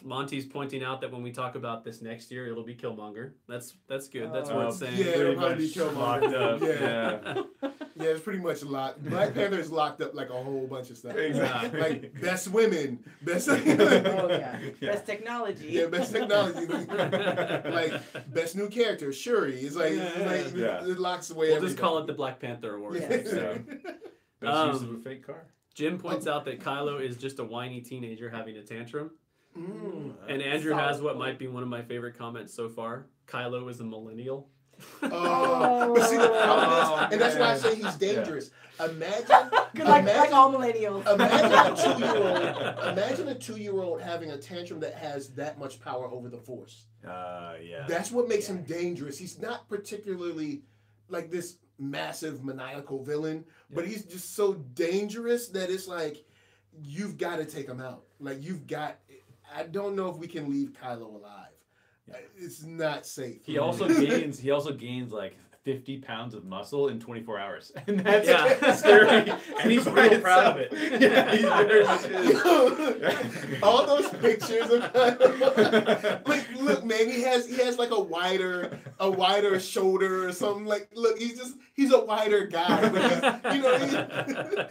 Monty's pointing out that when we talk about this next year, it'll be Killmonger. That's good. That's worth saying. Yeah, it'll probably be Pretty much Killmonger. locked up. Yeah. Yeah, it's pretty much locked. Black Panther is locked up like a whole bunch of stuff. Exactly. Like best women, best. Oh yeah. Best technology. Yeah, best technology. Like best new character, Shuri. It's like, it locks away. We'll everything. just call it the Black Panther Award. Yeah. Yeah. Best use of a fake car. Jim points out that Kylo is just a whiny teenager having a tantrum. Mm. And Andrew Solid has what point. might be one of my favorite comments so far. Kylo is a millennial. Oh, but see the problem is, Oh, and that's why I man. say he's dangerous. Imagine, like all millennials. imagine a 2-year-old having a tantrum that has that much power over the Force. Yeah. That's what makes him dangerous. He's not particularly like this massive maniacal villain, but he's just so dangerous that it's like you've got to take him out. Like I don't know if we can leave Kylo alive. It's not safe. He also gains like 50 pounds of muscle in 24 hours. And that's scary. And he's real proud of it. Yeah, he's very much is. All those pictures of like, look, man, he has like a wider shoulder or something. Like, look, he's a wider guy.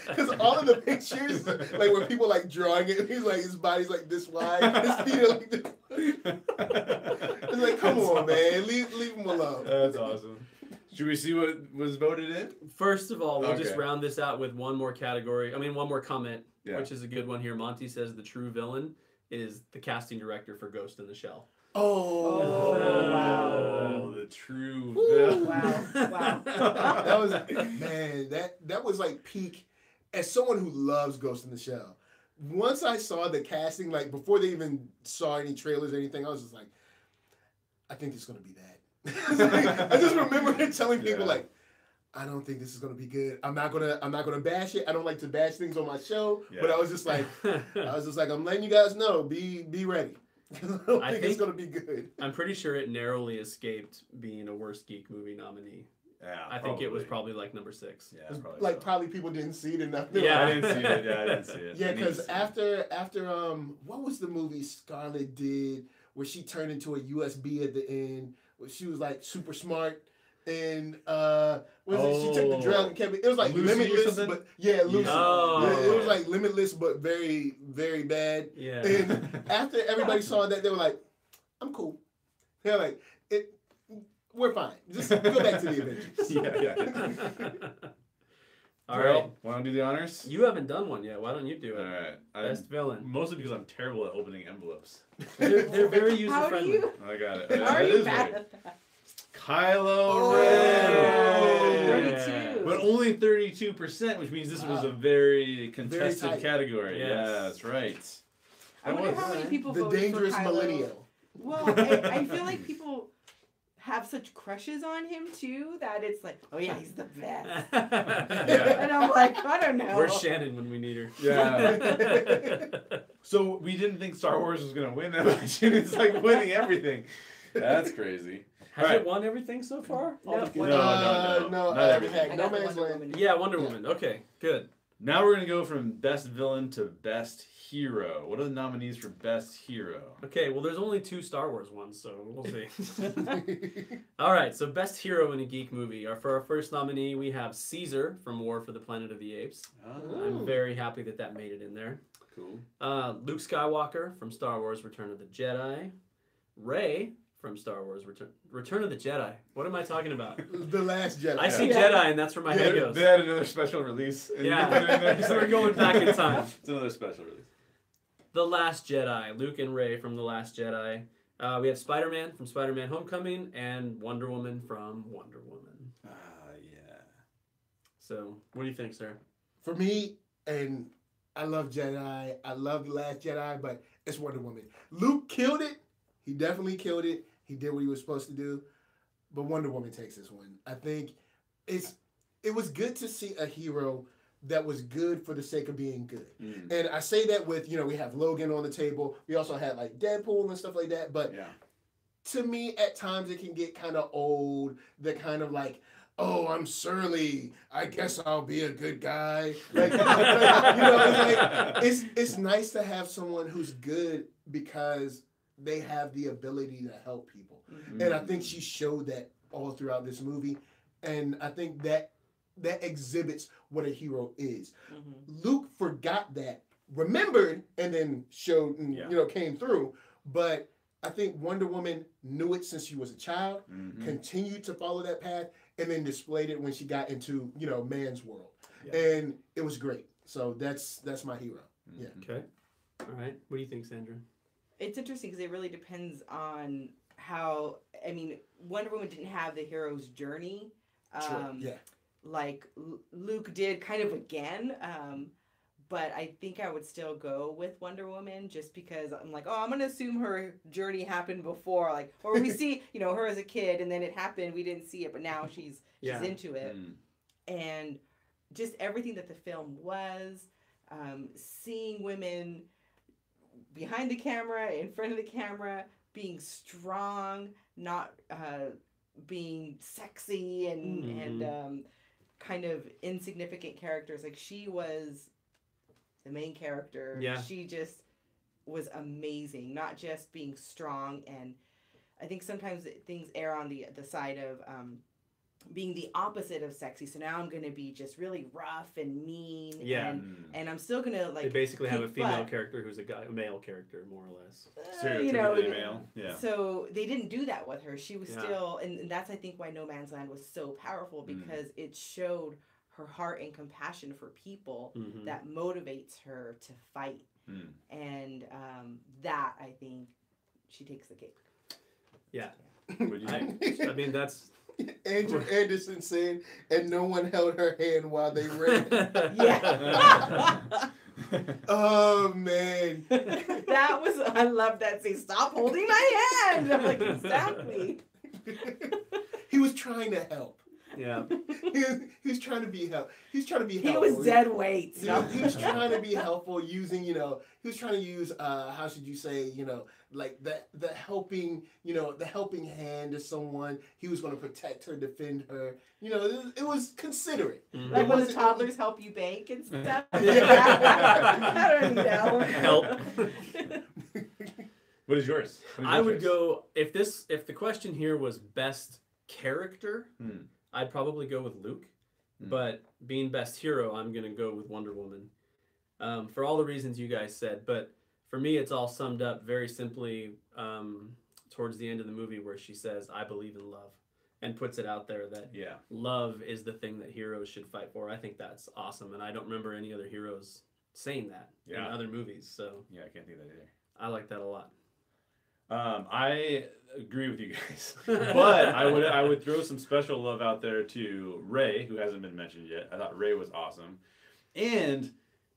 Because all of the pictures, like where people like drawing it, he's like his body's like this wide, his feet are like this. It's like, come on, man, leave him alone. That's awesome. Should we see what was voted in? First of all, we'll just Okay. round this out with one more one more comment, Yeah. which is a good one here. Monty says the true villain is the casting director for Ghost in the Shell. Oh, wow. The true Woo. Wow. That was that was like peak. As someone who loves Ghost in the Shell, once I saw the casting, like before they even saw any trailers or anything, I was just like, I think it's gonna be that. I just remember telling people like, I don't think this is gonna be good. I'm not gonna bash it. I don't like to bash things on my show, but I was just like, I'm letting you guys know, be ready. I don't think it's gonna be good. I'm pretty sure it narrowly escaped being a worst geek movie nominee. Yeah, I think it was probably like number 6. Yeah, probably Like so. probably people didn't see it enough. Yeah. I didn't see it. Yeah, I didn't see it. Yeah, I need to because see it. after what was the movie Scarlett did where she turned into a USB at the end, where she was like super smart and she took the drug and kept it. It was like Lucy or Limitless, something? but Lucy. Oh. It was like Limitless, but very very bad. Yeah. And after everybody saw that, they were like, "I'm cool." They're like, "We're fine. Just go back to the Avengers." Yeah. All right. Want to do the honors? You haven't done one yet. Why don't you do All it? right. Best villain. Mostly because I'm terrible at opening envelopes. They're very user How do friendly. you? I got it. How That are you is bad right. at that? Kylo Oh. Ren. 32. But only 32%, which means this was a very contested tight. category. Yes. Yeah, that's right. I wonder how many people The voted dangerous for Kylo. millennial. Well, I feel like people have such crushes on him too that it's like, oh yeah, he's the best. Yeah. And I'm like, I don't know. Where's Shannon when we need her? Yeah. So we didn't think Star Wars was going to win that much, and it's like winning everything. That's crazy. Has All right. it won everything so far? No. All the- No, No, not I everything. had I No got the Man's Wonder Land. Woman. Yeah, Wonder Woman. Okay, good. Now we're going to go from best villain to best hero. What are the nominees for best hero? Okay, well, there's only 2 Star Wars ones, so we'll see. All right, so best hero in a geek movie. For our first nominee, we have Caesar from War for the Planet of the Apes. I'm very happy that made it in there. Cool. Luke Skywalker from Star Wars Return of the Jedi. Rey from Star Wars Return of the Jedi. What am I talking about? The Last Jedi. I see Yeah. Jedi, and that's where my head goes. They had another special release. and you Yeah. put it in there. So we're going back in time. It's another special release. The Last Jedi. Luke and Rey from The Last Jedi. We have Spider-Man from Spider-Man Homecoming and Wonder Woman from Wonder Woman. Yeah. So, what do you think, sir? For me, and I love Jedi. I love The Last Jedi, but it's Wonder Woman. Luke killed it. He definitely killed it. He did what he was supposed to do. But Wonder Woman takes this one. I think it was good to see a hero that was good for the sake of being good. And I say that with, we have Logan on the table. We also had like Deadpool and stuff like that. But to me, at times it can get kind of old. The kind of like, oh, I'm surly. I guess I'll be a good guy. Like, it's nice to have someone who's good because they have the ability to help people. And I think she showed that all throughout this movie. And I think that exhibits what a hero is. Luke forgot that, remembered, and then showed, and, came through. But I think Wonder Woman knew it since she was a child, continued to follow that path, and then displayed it when she got into, man's world. And it was great. So that's my hero. Yeah. Okay. All right. What do you think, Sandra? It's interesting because it really depends on how, Wonder Woman didn't have the hero's journey. Like Luke did kind of again. But I think I would still go with Wonder Woman just because I'm like, I'm going to assume her journey happened before. Like, or we see, her as a kid and then it happened. We didn't see it, but now she's into it. And just everything that the film was, seeing women behind the camera, in front of the camera, being strong, not being sexy and kind of insignificant characters. Like, she was the main character. She just was amazing, not just being strong. And I think sometimes things err on the side of being the opposite of sexy. So now I'm going to be just really rough and mean. And I'm still going to like... They basically have a female character who's a male character, more or less. Stereotypically male. Yeah. So they didn't do that with her. She was still... And that's, I think, why No Man's Land was so powerful, because it showed her heart and compassion for people that motivates her to fight. And that, I think, she takes the cake. Yeah. I mean, that's... Andrew Anderson said, and no one held her hand while they ran. Oh, man. That was... I love that scene. Stop holding my hand! I'm like, exactly. He was trying to help. Yeah. He was trying to be helpful. He was dead weight. He was trying to be helpful using, he was trying to use, how should you say, like the helping, the helping hand to someone. He was going to protect her, defend her. It was considerate. Like when the toddlers help you bake and stuff. I don't know. Help. What is yours? I would go, if the question here was best character, I'd probably go with Luke, but being best hero, I'm going to go with Wonder Woman. For all the reasons you guys said, but for me, it's all summed up very simply towards the end of the movie where she says, I believe in love, and puts it out there that love is the thing that heroes should fight for. I think that's awesome, and I don't remember any other heroes saying that in other movies, so... Yeah, I can't think of that either. I like that a lot. I agree with you guys, but I would throw some special love out there to Ray, who hasn't been mentioned yet. I thought Ray was awesome, and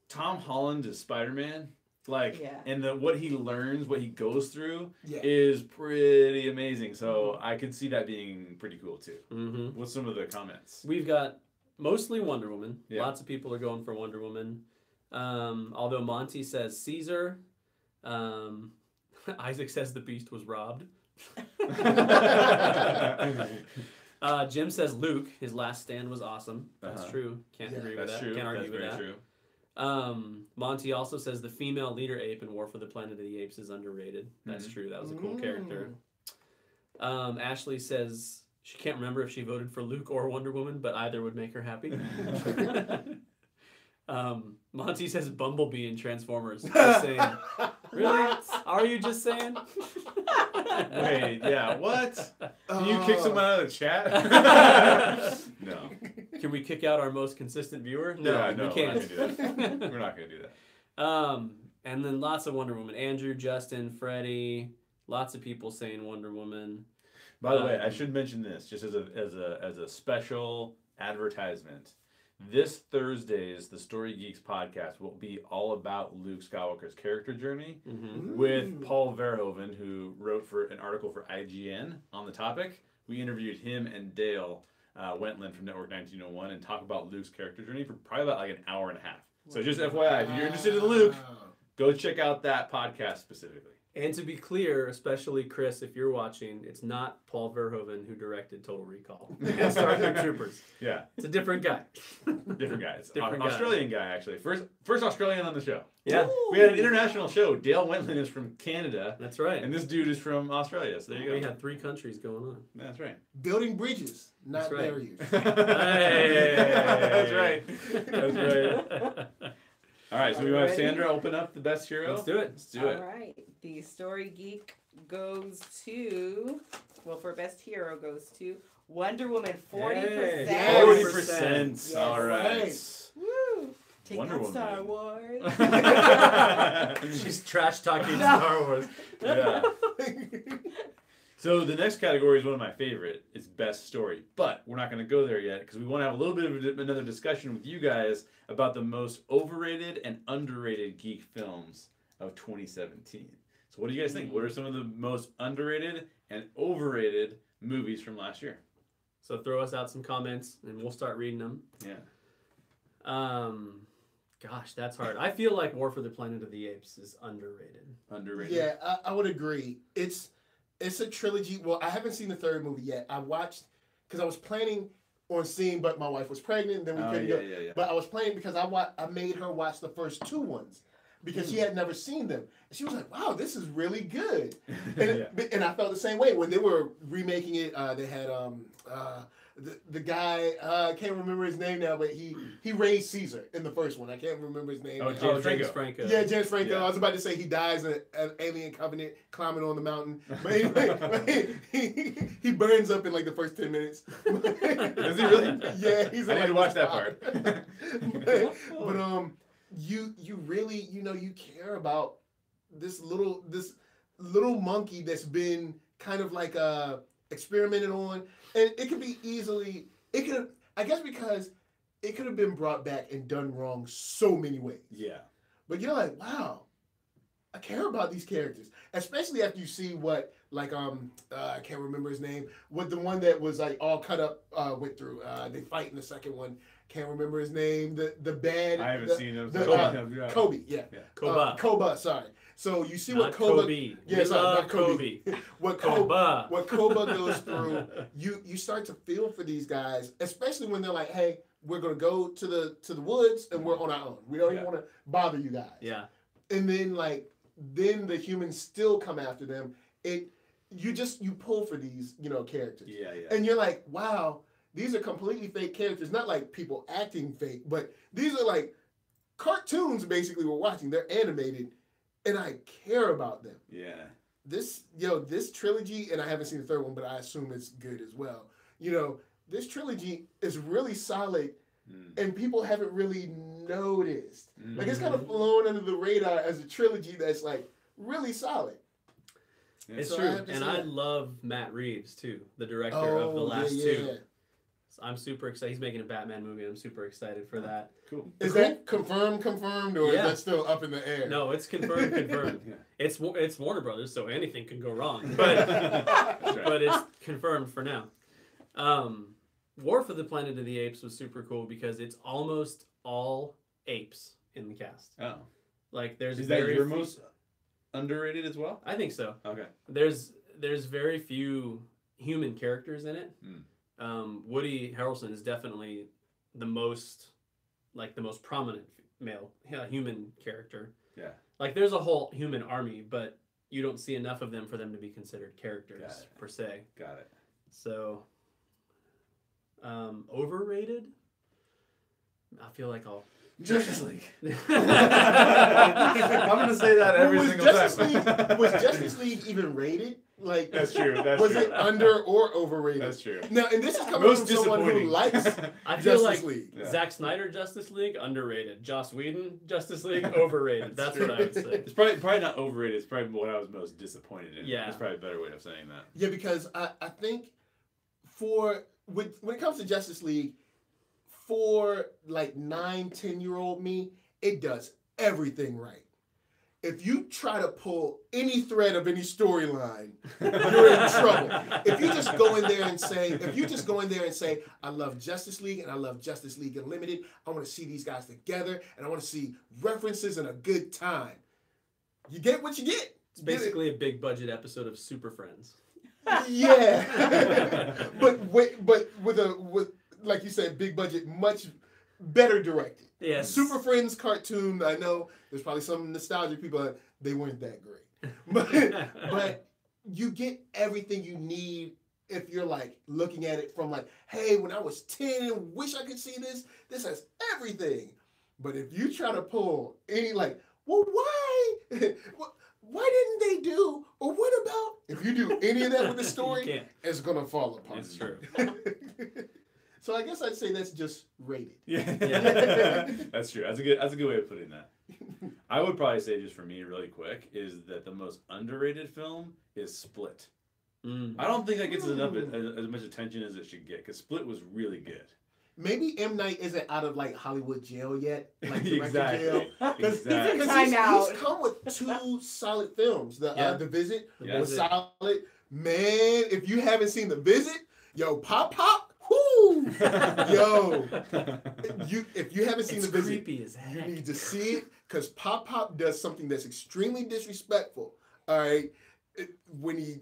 Tom Holland as Spider-Man, and what he learns, what he goes through, is pretty amazing. So I could see that being pretty cool too. What's some of the comments? We've got mostly Wonder Woman. Lots of people are going for Wonder Woman. Although Monty says Caesar. Isaac says the Beast was robbed. Jim says Luke. His last stand was awesome. That's true. Can't agree with that. True. Can't argue with that. True. Monty also says the female leader ape in War for the Planet of the Apes is underrated. That's true. That was a cool character. Ashley says she can't remember if she voted for Luke or Wonder Woman, but either would make her happy. Monty says Bumblebee in Transformers. Just saying. Really? Are you just saying? Wait, what? Can you kick someone out of the chat? No. Can we kick out our most consistent viewer? No, we can't. We're not going to do that. And then lots of Wonder Woman. Andrew, Justin, Freddie, lots of people saying Wonder Woman. By the way, I should mention this just as a special advertisement. This Thursday's The Story Geeks podcast will be all about Luke Skywalker's character journey with Paul Verhoeven, who wrote for an article for IGN on the topic. We interviewed him and Dale Wentland from Network 1901 and talk about Luke's character journey for probably about like an hour and a half. So just FYI, if you're interested in Luke, go check out that podcast specifically. And to be clear, especially Chris, if you're watching, it's not Paul Verhoeven who directed Total Recall and Star Trek Troopers. Yeah. It's a different guy. Different guy. It's Different an guy. Australian guy, actually. First Australian on the show. Yeah. We had an international show. Dale Wentland is from Canada. That's right. And this dude is from Australia. So there you go. We had 3 countries going on. That's right. Building bridges, not That's right. barriers. That's right. That's right. All right, so we want Sandra open up the best hero. Let's do it. Let's do it. All right. The Story Geek goes to, well, for best hero goes to Wonder Woman, 40%. Hey. 40%. Yes. All right. Nice. Woo! Take Wonder out Woman. Star Wars. She's trash talking Star Wars. Yeah. So the next category is one of my favorite. It's best story, but we're not going to go there yet because we want to have a little bit of another discussion with you guys about the most overrated and underrated geek films of 2017. So what do you guys think? What are some of the most underrated and overrated movies from last year? So throw us out some comments and we'll start reading them. Yeah. Gosh, that's hard. I feel like War for the Planet of the Apes is underrated. Underrated. Yeah, I would agree. It's a trilogy. Well, I haven't seen the third movie yet. I watched because I was planning on seeing, but my wife was pregnant, and then we couldn't go. Yeah. But I was planning because I made her watch the first 2 ones because she had never seen them. And she was like, "Wow, this is really good." And, and I felt the same way when they were remaking it. They had the guy, I can't remember his name now, but he raised Caesar in the first one. I can't remember his name. Oh, now. James Franco. Yeah, James Franco. Yeah. I was about to say he dies in an alien covenant climbing on the mountain. But anyway, he burns up in like the first 10 minutes. Does he really? Yeah, he's I need like to watch this that part. but you really, you care about this little monkey that's been kind of like experimented on, and it could be easily, I guess because it could have been brought back and done wrong so many ways. Yeah. But you're like, wow, I care about these characters, especially after you see what, like, I can't remember his name, what the one that was like all cut up went through. They fight in the second one. Can't remember his name. The bad. I haven't seen him. Kobe. Yeah. Koba. Koba. Sorry. So you see Not what Koba. Kobe. Yeah, We sorry, love not Kobe. What Koba. What Koba goes through. You start to feel for these guys, especially when they're like, hey, we're gonna go to the woods and we're on our own. We don't even want to bother you guys. Yeah. And then the humans still come after them. You pull for these characters. Yeah. And you're like, wow, these are completely fake characters. Not like people acting fake, but these are like cartoons basically we're watching. They're animated, and I care about them. Yeah. This trilogy, and I haven't seen the third one, but I assume it's good as well. This trilogy is really solid, and people haven't really noticed. Like, it's kind of flown under the radar as a trilogy that's like really solid. Yeah. It's So true. I I love Matt Reeves too, the director of the last two. Yeah. So I'm super excited. He's making a Batman movie. I'm super excited for that. Cool. Is that confirmed, or Yeah. is that still up in the air? No, it's confirmed. Yeah. It's Warner Brothers, so anything can go wrong. But but it's confirmed for now. War for the Planet of the Apes was super cool because it's almost all apes in the cast. Oh. Like there's Is that very your few- most underrated as well? I think so. Okay. There's very few human characters in it. Woody Harrelson is definitely the most prominent male human character. Yeah. Like there's a whole human army, but you don't see enough of them for them to be considered characters per se. Got it. So overrated? I feel like I'll Justice League. I'm gonna say that every was single Justice time. League, was Justice League even rated? Like, That's true. That's was true. it under or overrated? That's true. Now, and this is coming Most from someone who disappointing. likes I feel Justice like League. Yeah. Zack Snyder Justice League underrated. Joss Whedon Justice League overrated. That's what I would say. It's probably not overrated. It's probably what I was most disappointed in. Yeah. That's probably a better way of saying that. Yeah, because I think when it comes to Justice League, for like 9-10-year-old me, it does everything right. if you try to pull any thread of any storyline, you're in trouble. If you just go in there and say, I love Justice League and I love Justice League Unlimited, I want to see these guys together and I want to see references and a good time. You get what you get. It's basically a big budget episode of Super Friends. Yeah. but with like you said, big budget, much better directed. Yes. Super Friends cartoon, I know there's probably some nostalgia people, they weren't that great. But you get everything you need if you're like looking at it from like, hey, when I was 10, wish I could see this. This has everything. But if you try to pull any like, well, why? Why didn't they do? Or what about? If you do any of that with the story, it's gonna fall apart. It's true. So I guess I'd say that's just rated. Yeah. That's true. That's a good way of putting that. I would probably say, just for me, really quick, is that the most underrated film is Split. I don't think that gets as much attention as it should get, because Split was really good. Maybe M. Night isn't out of like Hollywood jail yet, like Exactly. jail. Exactly. He's come with 2 solid films. The Visit was solid. Man, if you haven't seen The Visit, yo, Pop, whoo, yo, if you haven't seen The Visit, creepy as heck. You need to see it, because Pop does something that's extremely disrespectful. All right, when he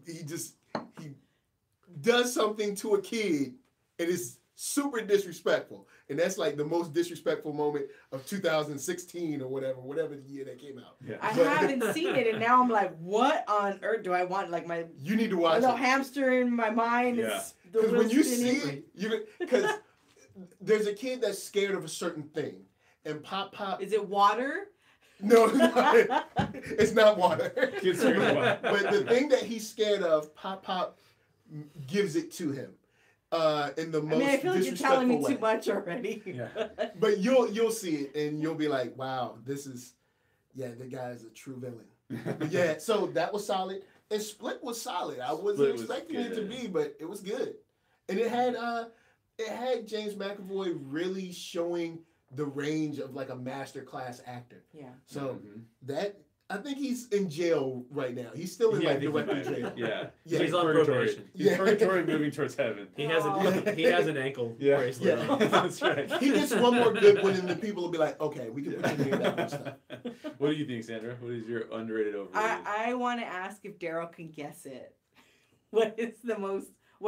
does something to a kid, it is super disrespectful, and that's like the most disrespectful moment of 2016 or whatever the year that came out. I haven't seen it, and now I'm like, what on earth do I want? Like you need to watch little it. Hamster in my mind is because when you see it, because there's a kid that's scared of a certain thing, and Pop. Is it water? No, it's not water. Kids scared of water. But the thing that he's scared of, Pop gives it to him. In the most I feel like you're telling me way. too much already. Yeah. But you'll see it and you'll be like, wow, the guy is a true villain. But yeah, so that was solid. And Split was solid. I wasn't expecting it to be, but it was good. And it had James McAvoy really showing the range of like a master class actor. Yeah. So that I think he's in jail right now. He's still in director jail. Yeah. He's on probation. He's purgatory moving towards heaven. He has an ankle bracelet. Yeah. That's right. He gets one more good one, and then people will be like, okay, we can put you in that one stuff. What do you think, Sandra? What is your underrated overrated? I want to ask if Daryl can guess it. What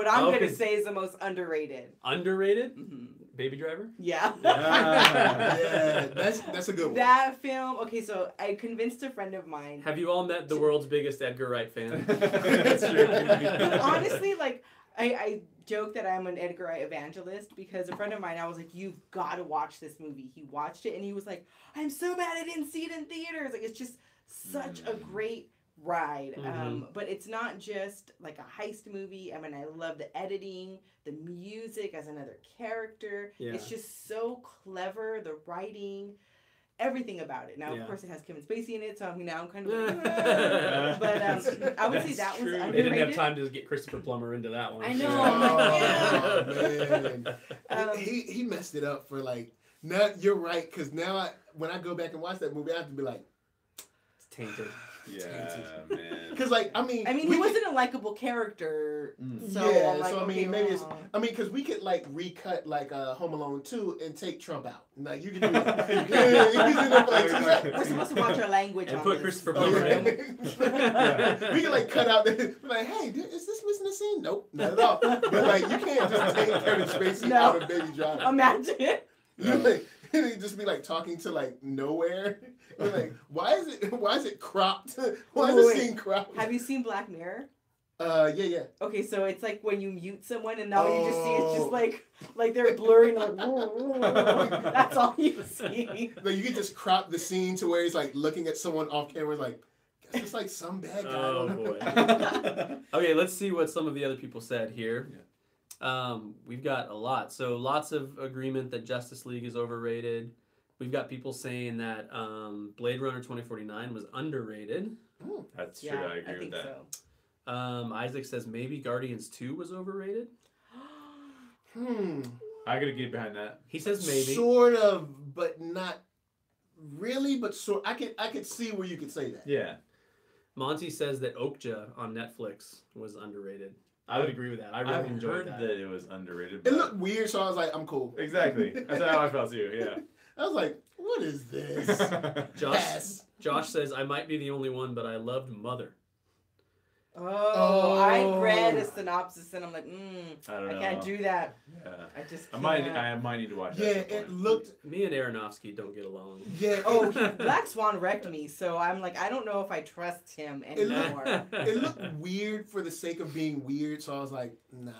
I'm going to say is the most underrated. Underrated? Mm-hmm. Baby Driver? Yeah. Yeah, that's a good one. That film, okay, so I convinced a friend of mine. Have you all met the world's biggest Edgar Wright fan? That's true. Honestly, like, I joke that I'm an Edgar Wright evangelist because a friend of mine, I was like, you've got to watch this movie. He watched it and he was like, I'm so mad I didn't see it in theaters. Like, it's just such a great ride. But it's not just like a heist movie. I mean, I love the editing, the music as another character. Yeah. It's just so clever, the writing, everything about it. Now, of course, it has Kevin Spacey in it, so I'm kind of but I would say that was underrated. They didn't have time to get Christopher Plummer into that one. I know. Oh, man. He messed it up for like, now you're right, because now when I go back and watch that movie, I have to be like, it's tainted. Yeah, man. Because like, I mean, he wasn't a likable character. So yeah, I'm like, so I mean, okay, maybe it's. I mean, because we could like recut like Home Alone 2 and take Trump out. Like you can do that. We're supposed to watch our language and on put this. Christopher Plummer in. We can like cut out. Be like, hey, is this missing a scene? Nope, not at all. But like, you can't just take Kevin Spacey out of Baby Driver. Imagine it. You just be like talking to like nowhere. You're like, why is it cropped? Why is the scene cropped? Have you seen Black Mirror? Yeah. Okay, so it's like when you mute someone and now you just see it's just like they're blurring like that's all you see. Like you can just crop the scene to where he's like looking at someone off camera like, guess it's like some bad guy. Oh boy. Okay, let's see what some of the other people said here. Yeah. We've got a lot. So lots of agreement that Justice League is overrated. We've got people saying that Blade Runner 2049 was underrated. That's true. I agree with that. So. Isaac says maybe Guardians 2 was overrated. I gotta get behind that. He says maybe. Sort of, but not really, but I could see where you could say that. Yeah. Monty says that Okja on Netflix was underrated. I would agree with that. I really I've enjoyed heard that. that it was underrated. It But looked weird, so I was like, I'm cool. exactly. That's how I felt too. Yeah. I was like, what is this? Josh says, I might be the only one, but I loved Mother. Oh, I read a synopsis and I'm like, I don't know. I can't do that. Yeah. I just I can't. might need to watch Yeah, that. it looked. Me and Aronofsky don't get along. Yeah. Oh, Black Swan wrecked me, so I'm like, I don't know if I trust him It anymore. It looked weird for the sake of being weird, so I was like, nah.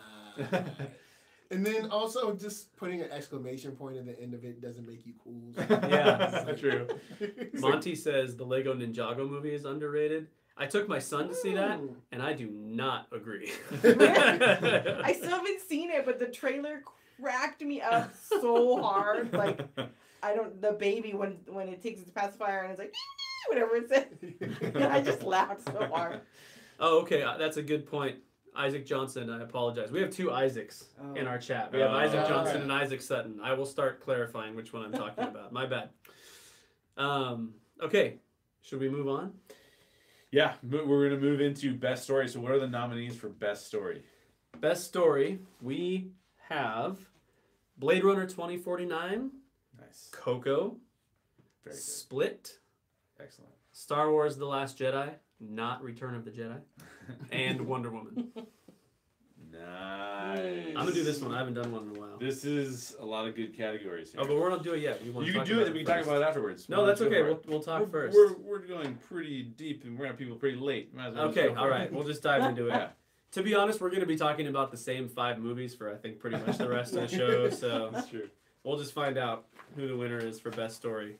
And then also just putting an exclamation point at the end of it doesn't make you cool. Yeah, that's true. Monty says the Lego Ninjago movie is underrated. I took my son to see that, and I do not agree. I still haven't seen it, but the trailer cracked me up so hard. Like, the baby when it takes its pacifier and it's like, whatever it says. I just laughed so hard. Oh, okay, that's a good point. Isaac Johnson, I apologize. We have two Isaacs in our chat. We have Isaac Johnson and Isaac Sutton. I will start clarifying which one I'm talking about. My bad. Okay, should we move on? Yeah, we're going to move into Best Story. So what are the nominees for Best Story? Best Story, we have Blade Runner 2049, Nice. Coco, Very good. Split, Excellent. Star Wars The Last Jedi, not Return of the Jedi, and Wonder Woman. Nice. I'm going to do this one. I haven't done one in a while. This is a lot of good categories here. Oh, but we're not doing it yet. You can do it, we can talk about it afterwards. No, that's okay. We'll talk first. We're going pretty deep, and we're going to have people pretty late. Might as well Okay, just go all for right. it. We'll just dive into it. Yeah. To be honest, we're going to be talking about the same 5 movies for, I think, pretty much the rest of the show. So That's true. we'll just find out who the winner is for Best Story.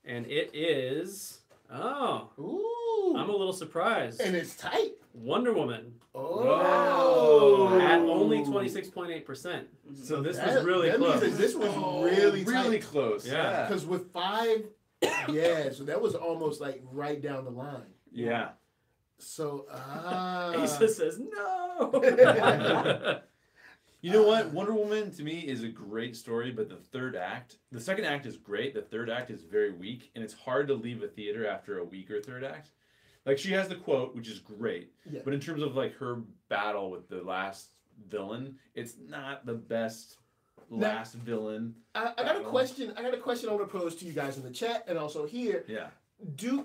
And it is... Oh, Ooh. I'm a little surprised. And it's tight. Wonder Woman. Oh. At only 26.8%. So this was really close. Means that this was really tight. Really close. Yeah. Because with 5, yeah, so that was almost like right down the line. Yeah. So, Asa says no. You know what? Wonder Woman to me is a great story, but the second act is great. The third act is very weak, and it's hard to leave a theater after a weaker third act. Like, she has the quote, which is great, Yeah. but in terms of like her battle with the last villain, it's not the best last villain. I got a question. I want to pose to you guys in the chat and also here. Yeah.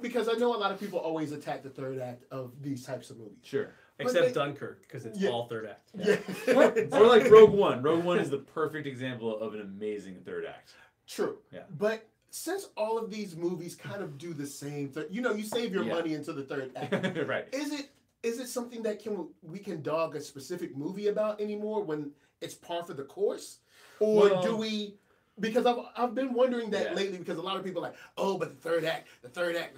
Because I know a lot of people always attack the third act of these types of movies. Sure. Except Dunkirk, because it's all third act. Yeah. Or like Rogue One. Rogue One is the perfect example of an amazing third act. True. Yeah. But since all of these movies kind of do the same thing, you save your money into the third act. Right. Is it something that we can dog a specific movie about anymore when it's par for the course? Or do we? Because I've been wondering that lately, because a lot of people are like, oh, but the third act,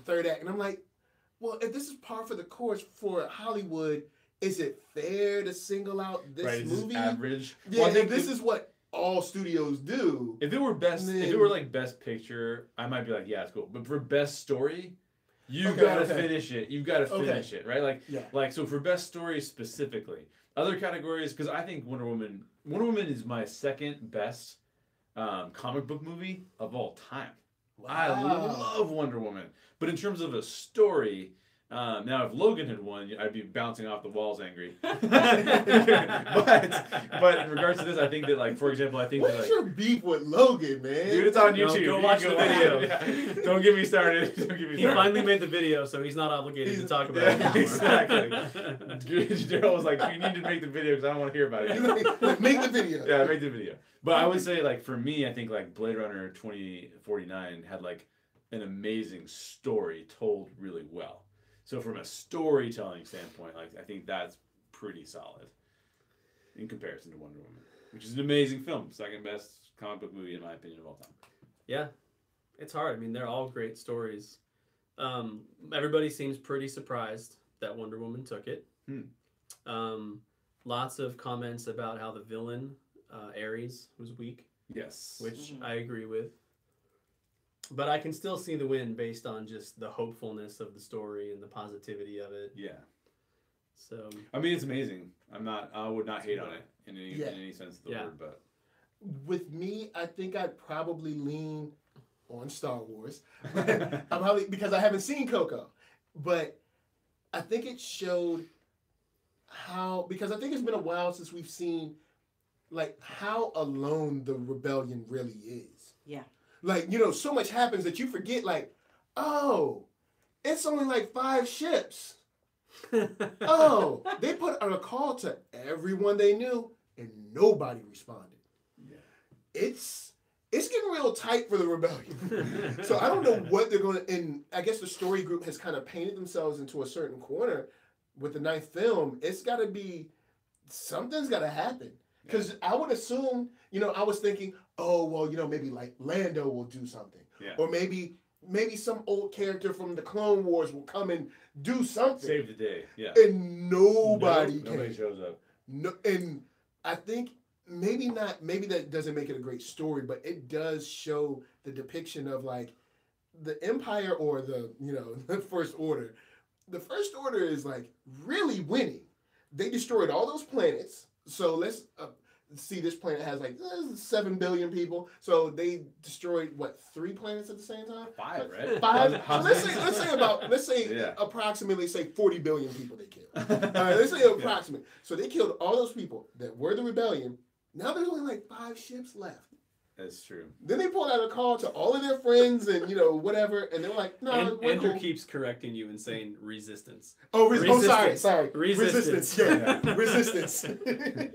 and I'm like, well, if this is par for the course for Hollywood, is it fair to single out this movie? Is average. Yeah, Well, I think this is what all studios do. If it were like best picture, I might be like, yeah, it's cool. But for best story, you've got to finish it. You've got to finish it, right? Like so for best story specifically. Other categories, because I think Wonder Woman is my second best comic book movie of all time. Wow. I love Wonder Woman. But in terms of a story, now if Logan had won, I'd be bouncing off the walls angry. but in regards to this, I think that, like, for example, What's your beef with Logan, man? Dude, it's on YouTube. Go watch the video. Yeah. Don't get me started. He finally made the video, so he's not obligated to talk about it anymore. Exactly. Daryl was like, you need to make the video because I don't want to hear about it. Make the video. Yeah, make the video. But I would say, like, for me, I think, like, Blade Runner 2049 had, like, an amazing story told really well. So from a storytelling standpoint, like, I think that's pretty solid in comparison to Wonder Woman, which is an amazing film. Second best comic book movie, in my opinion, of all time. Yeah. It's hard. I mean, they're all great stories. Everybody seems pretty surprised that Wonder Woman took it. Lots of comments about how the villain, Ares, was weak. Yes. Which I agree with. But I can still see the win based on just the hopefulness of the story and the positivity of it. Yeah. So I mean, it's amazing. I would not hate on it in any sense of the word, but with me, I think I'd probably lean on Star Wars. Because I haven't seen Coco. But I think it showed because I think it's been a while since we've seen like how alone the rebellion really is. Yeah. Like, so much happens that you forget, like, oh, it's only like 5 ships. Oh, they put out a call to everyone they knew and nobody responded. Yeah. It's getting real tight for the rebellion. So I don't know what they're going to, and I guess the story group has kind of painted themselves into a certain corner with the 9th film. It's got to be, something's got to happen. Because I would assume, I was thinking, oh, well, maybe like Lando will do something. Yeah. Or maybe some old character from the Clone Wars will come and do something. Save the day. Yeah. And nobody shows up. No, and I think maybe that doesn't make it a great story, but it does show the depiction of like the Empire or the the First Order. The First Order is like really winning. They destroyed all those planets. So let's see, this planet has like 7 billion people. So they destroyed 3 planets at the same time? 5, right? 5. So let's say approximately 40 billion people they killed. All right, let's say approximately. So they killed all those people that were the rebellion. Now there's only like 5 ships left. That's true. Then they pulled out a call to all of their friends and whatever, and they were like, "No, we're Andrew cool." keeps correcting you and saying resistance. Oh, Resistance. sorry. Resistance. Yeah, resistance. And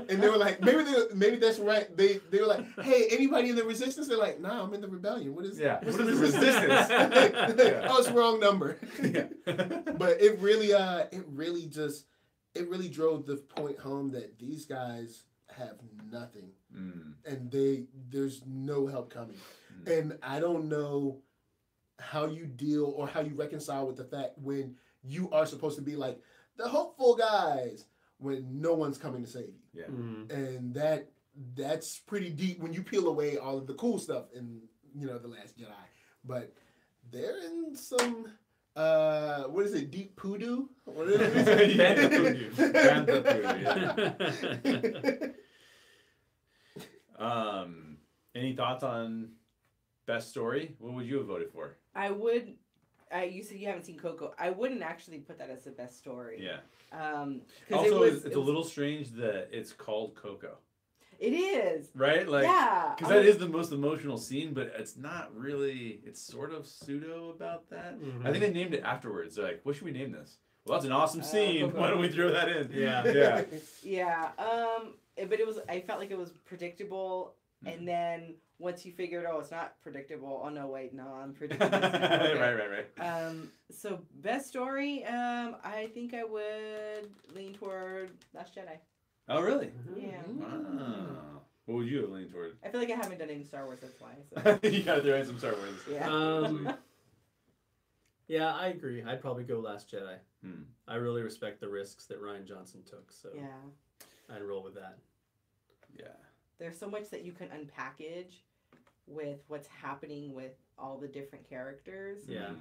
they were like, maybe that's right. They were like, "Hey, anybody in the resistance?" They're like, "Nah, I'm in the rebellion. What is Yeah. What's What the is resistance? Yeah. Oh, it's the wrong number. Yeah. But it really drove the point home that these guys have nothing. And there's no help coming. And I don't know how you deal or how you reconcile with the fact when you are supposed to be like the hopeful guys when no one's coming to save you. Yeah. And that's pretty deep when you peel away all of the cool stuff in The Last Jedi. But they're in some what is it, deep poodoo? What is it? Panther poodoo. Any thoughts on best story? What would you have voted for? You said you haven't seen Coco. I wouldn't actually put that as the best story. Yeah. Also, it's a little strange that it's called Coco. It is. Right? Like, yeah. Because that is the most emotional scene, but it's not really, it's sort of pseudo about that. Mm-hmm. I think they named it afterwards. They're like, what should we name this? Well, that's an awesome scene. Coco. Why don't we throw that in? Yeah. Yeah. Yeah. But I felt like it was predictable. And then once you figured, it's not predictable. Oh no, wait, no, I'm predicting this now. Okay. Right. So best story, I think I would lean toward Last Jedi. Oh, really? Yeah. Wow. What would you have leaned toward? I feel like I haven't done any Star Wars, that's why. So. You gotta throw in some Star Wars. Yeah. Yeah, I agree. I'd probably go Last Jedi. Hmm. I really respect the risks that Rian Johnson took, so Yeah. I'd roll with that. Yeah. There's so much that you can unpackage with what's happening with all the different characters. Yeah.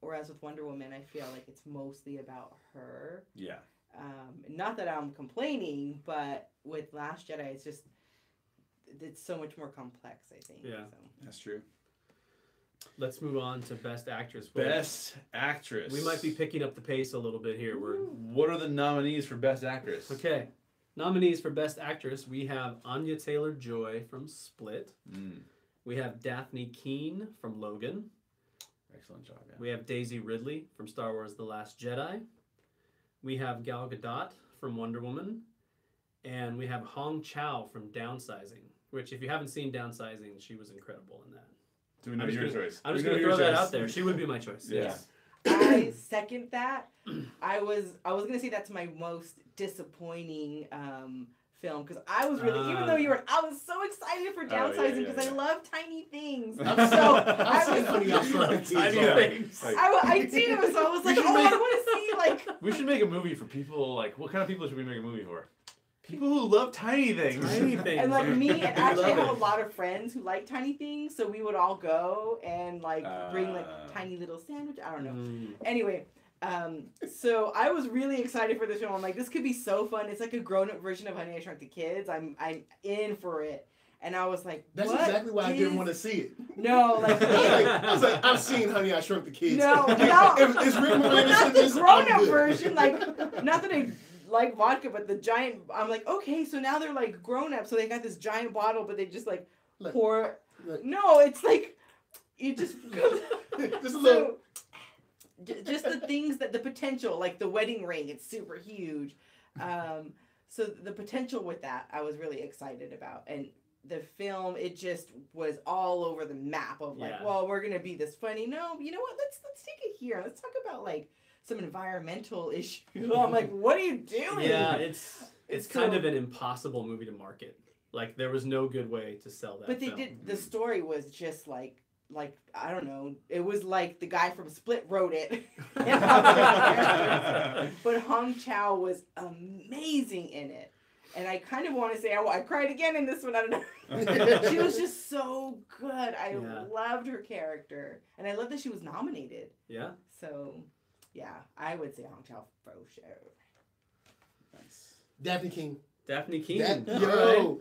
Whereas with Wonder Woman, I feel like it's mostly about her. Yeah. Not that I'm complaining, but with Last Jedi, it's so much more complex, I think. Yeah. So. That's true. Let's move on to Best Actress. Best Actress. We might be picking up the pace a little bit here. What are the nominees for Best Actress? Okay. Nominees for Best Actress, we have Anya Taylor-Joy from Split. We have Daphne Keane from Logan. Excellent job, yeah. We have Daisy Ridley from Star Wars The Last Jedi. We have Gal Gadot from Wonder Woman. And we have Hong Chow from Downsizing, which if you haven't seen Downsizing, she was incredible in that. Do we know your choice? I'm just going to throw that out there. She would be my choice. Yeah. Yes. I second that. I was gonna say that's my most disappointing film because I was really I was so excited for Downsizing because I love tiny things. So I do. So I was like, I want to see like. We should make a movie for people. Like, what kind of people should we make a movie for? People who love tiny things. Tiny things. And like me, and actually I have a lot of friends who like tiny things, so we would all go and like bring like tiny little sandwich. I don't know. Anyway, so I was really excited for this film. I'm like, this could be so fun. It's like a grown-up version of Honey, I Shrunk the Kids. I'm in for it. And I was like, That's what exactly why I didn't is- want to see it. No, like, I was like, I've seen Honey, I Shrunk the Kids. No, If it's Rick not Moranis in the this, I'm grown-up good. version. Like, not that I like vodka, but the giant. I'm like, okay, so now they're like grown up, so they got this giant bottle, but they just like Look, pour. look. No, it's like it just. Just a little. Just the things that the potential, like the wedding ring, it's super huge. So the potential with that, I was really excited about, and the film, it just was all over the map of like, Yeah. well, we're gonna be this funny. No, you know what? Let's take it here. Let's talk about like some environmental issue. I'm like, what are you doing? Yeah, it's It's kind so- of an impossible movie to market. Like there was no good way to sell that. But they film. did. The story was just like I don't know. It was like the guy from Split wrote it. But Hong Chow was amazing in it. And I kind of want to say I cried again in this one. I don't know. She was just so good. I Yeah. loved her character. And I love that she was nominated. Yeah. So, yeah, I would say Hong Chow for sure. Nice. Daphne King. Daphne King.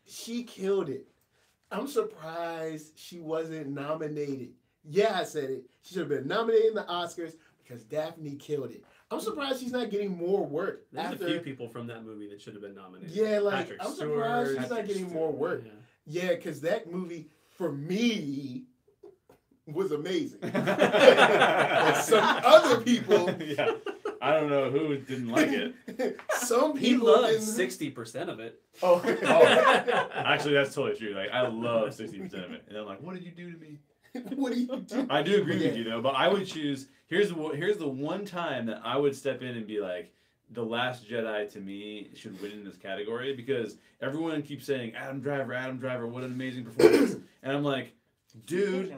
She killed it. I'm surprised she wasn't nominated. Yeah, I said it. She should have been nominated in the Oscars because Daphne killed it. I'm surprised she's not getting more work. There's after, a few people from that movie that should have been nominated. Yeah, like, Patrick I'm surprised Stewart. she's not getting more work. Yeah. Yeah, because that movie, for me, was amazing. And some other people, Yeah. I don't know who didn't like it. some He people loved didn't. 60% of it. Oh, Actually, that's totally true. Like, I love 60% of it. And I'm like, what did you do to me? what do you do? I do agree with you, though. But I would choose, here's the one time that I would step in and be like, The Last Jedi, to me, should win in this category. Because everyone keeps saying, Adam Driver, what an amazing performance. And I'm like, dude,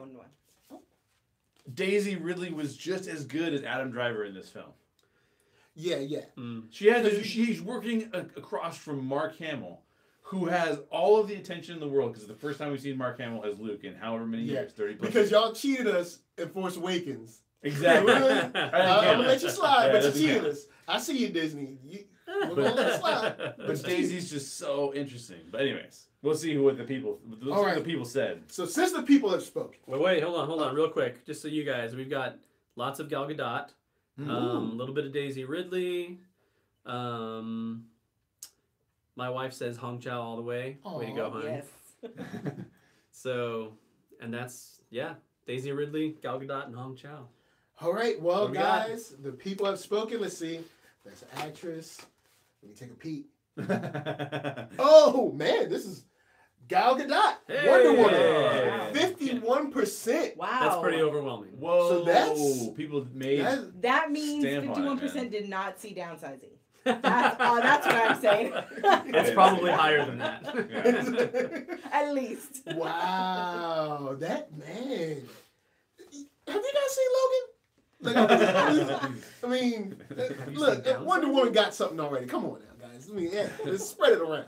Daisy Ridley was just as good as Adam Driver in this film. Yeah. She's working across from Mark Hamill, who has all of the attention in the world because it's the first time we've seen Mark Hamill as Luke in however many years, 30 plus. Because y'all cheated us in Force Awakens. Exactly. Really? I'm gonna let you slide, Yeah, but you doesn't cheated count. us. I see you, Disney. We're gonna let you slide. But Daisy's just so interesting. But anyways, we'll see what the people said. So since the people have spoken, Wait, hold on, real quick. Just so you guys, we've got lots of Gal Gadot, a little bit of Daisy Ridley. My wife says Hong Chow all the way. Way to go, hon. Yes. So, and that's, Daisy Ridley, Gal Gadot, and Hong Chow. all right. Well, What we got? guys, the people have spoken. Let's see. Best actress. Let me take a peek. Oh man, this is Gal Gadot. Hey! Wonder Woman. Wow. 51%. Wow. That's pretty overwhelming. Whoa! So that's- people made. That means Stamp on it, 51% man. did not see downsizing. That's what I'm saying. It's probably higher than that. At least. Wow, that man. Have you guys seen Logan? Like, I mean, look, Wonder Woman got something already. Come on now, guys. I mean, let's spread it around.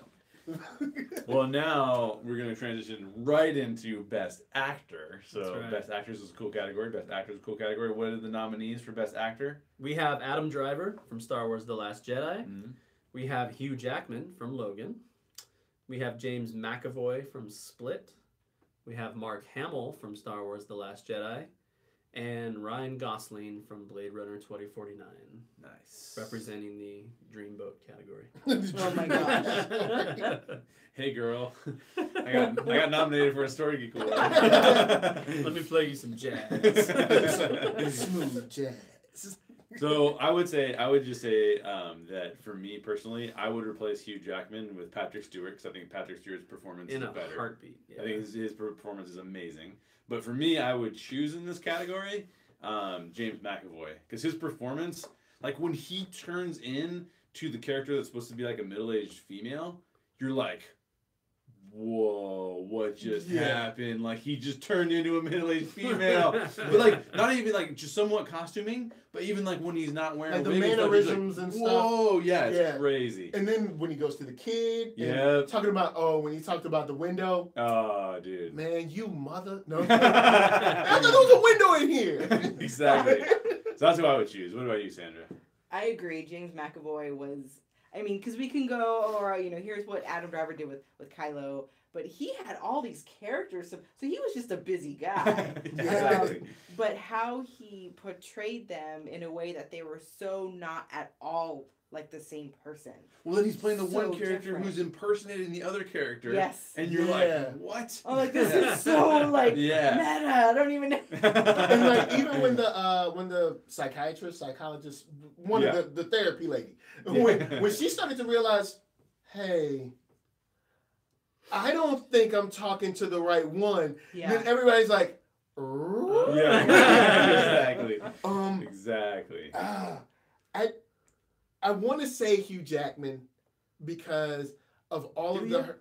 Well, now we're going to transition right into Best Actor. So, That's right. Best Actress is a cool category. Best Actor is a cool category. What are the nominees for Best Actor? We have Adam Driver from Star Wars The Last Jedi. Mm-hmm. We have Hugh Jackman from Logan. We have James McAvoy from Split. We have Mark Hamill from Star Wars The Last Jedi. And Ryan Gosling from Blade Runner 2049. Nice. Representing the Dreamboat category. Oh my gosh. Hey, girl. I got nominated for a Story Geek Award. Let me play you some jazz. Smooth jazz. So I would just say that for me personally, I would replace Hugh Jackman with Patrick Stewart because I think Patrick Stewart's performance In is a better. heartbeat. Yeah. I think his performance is amazing. But for me, I would choose in this category James McAvoy because his performance, like when he turns in to the character that's supposed to be like a middle-aged female, you're like, whoa, what just happened? Like he just turned into a middle-aged female. But like not even like just somewhat costuming, but even like when he's not wearing Like a the wig and stuff, he's mannerisms like, and stuff. whoa, yeah, it's Yeah. crazy. And then when he goes to the kid, and Yep. talking about when he talked about the window, Oh, dude. man, you mother, no, I thought there was a window in here. Exactly. So that's who I would choose. What about you, Sandra? I agree. James McAvoy was, because we can go, or, here's what Adam Driver did with Kylo. but he had all these characters, so he was just a busy guy. Exactly. But how he portrayed them in a way that they were so not at all like the same person. Well, then he's playing the So one character different. who's impersonating the other character. Yes. And you're Yeah. like, what? I'm like, this is so like Yeah. meta. I don't even know. And like even when the psychologist, one of the therapy lady, when she started to realize, hey, I don't think I'm talking to the right one. Yeah. Then everybody's like, Exactly. Exactly. I want to say Hugh Jackman because of all of the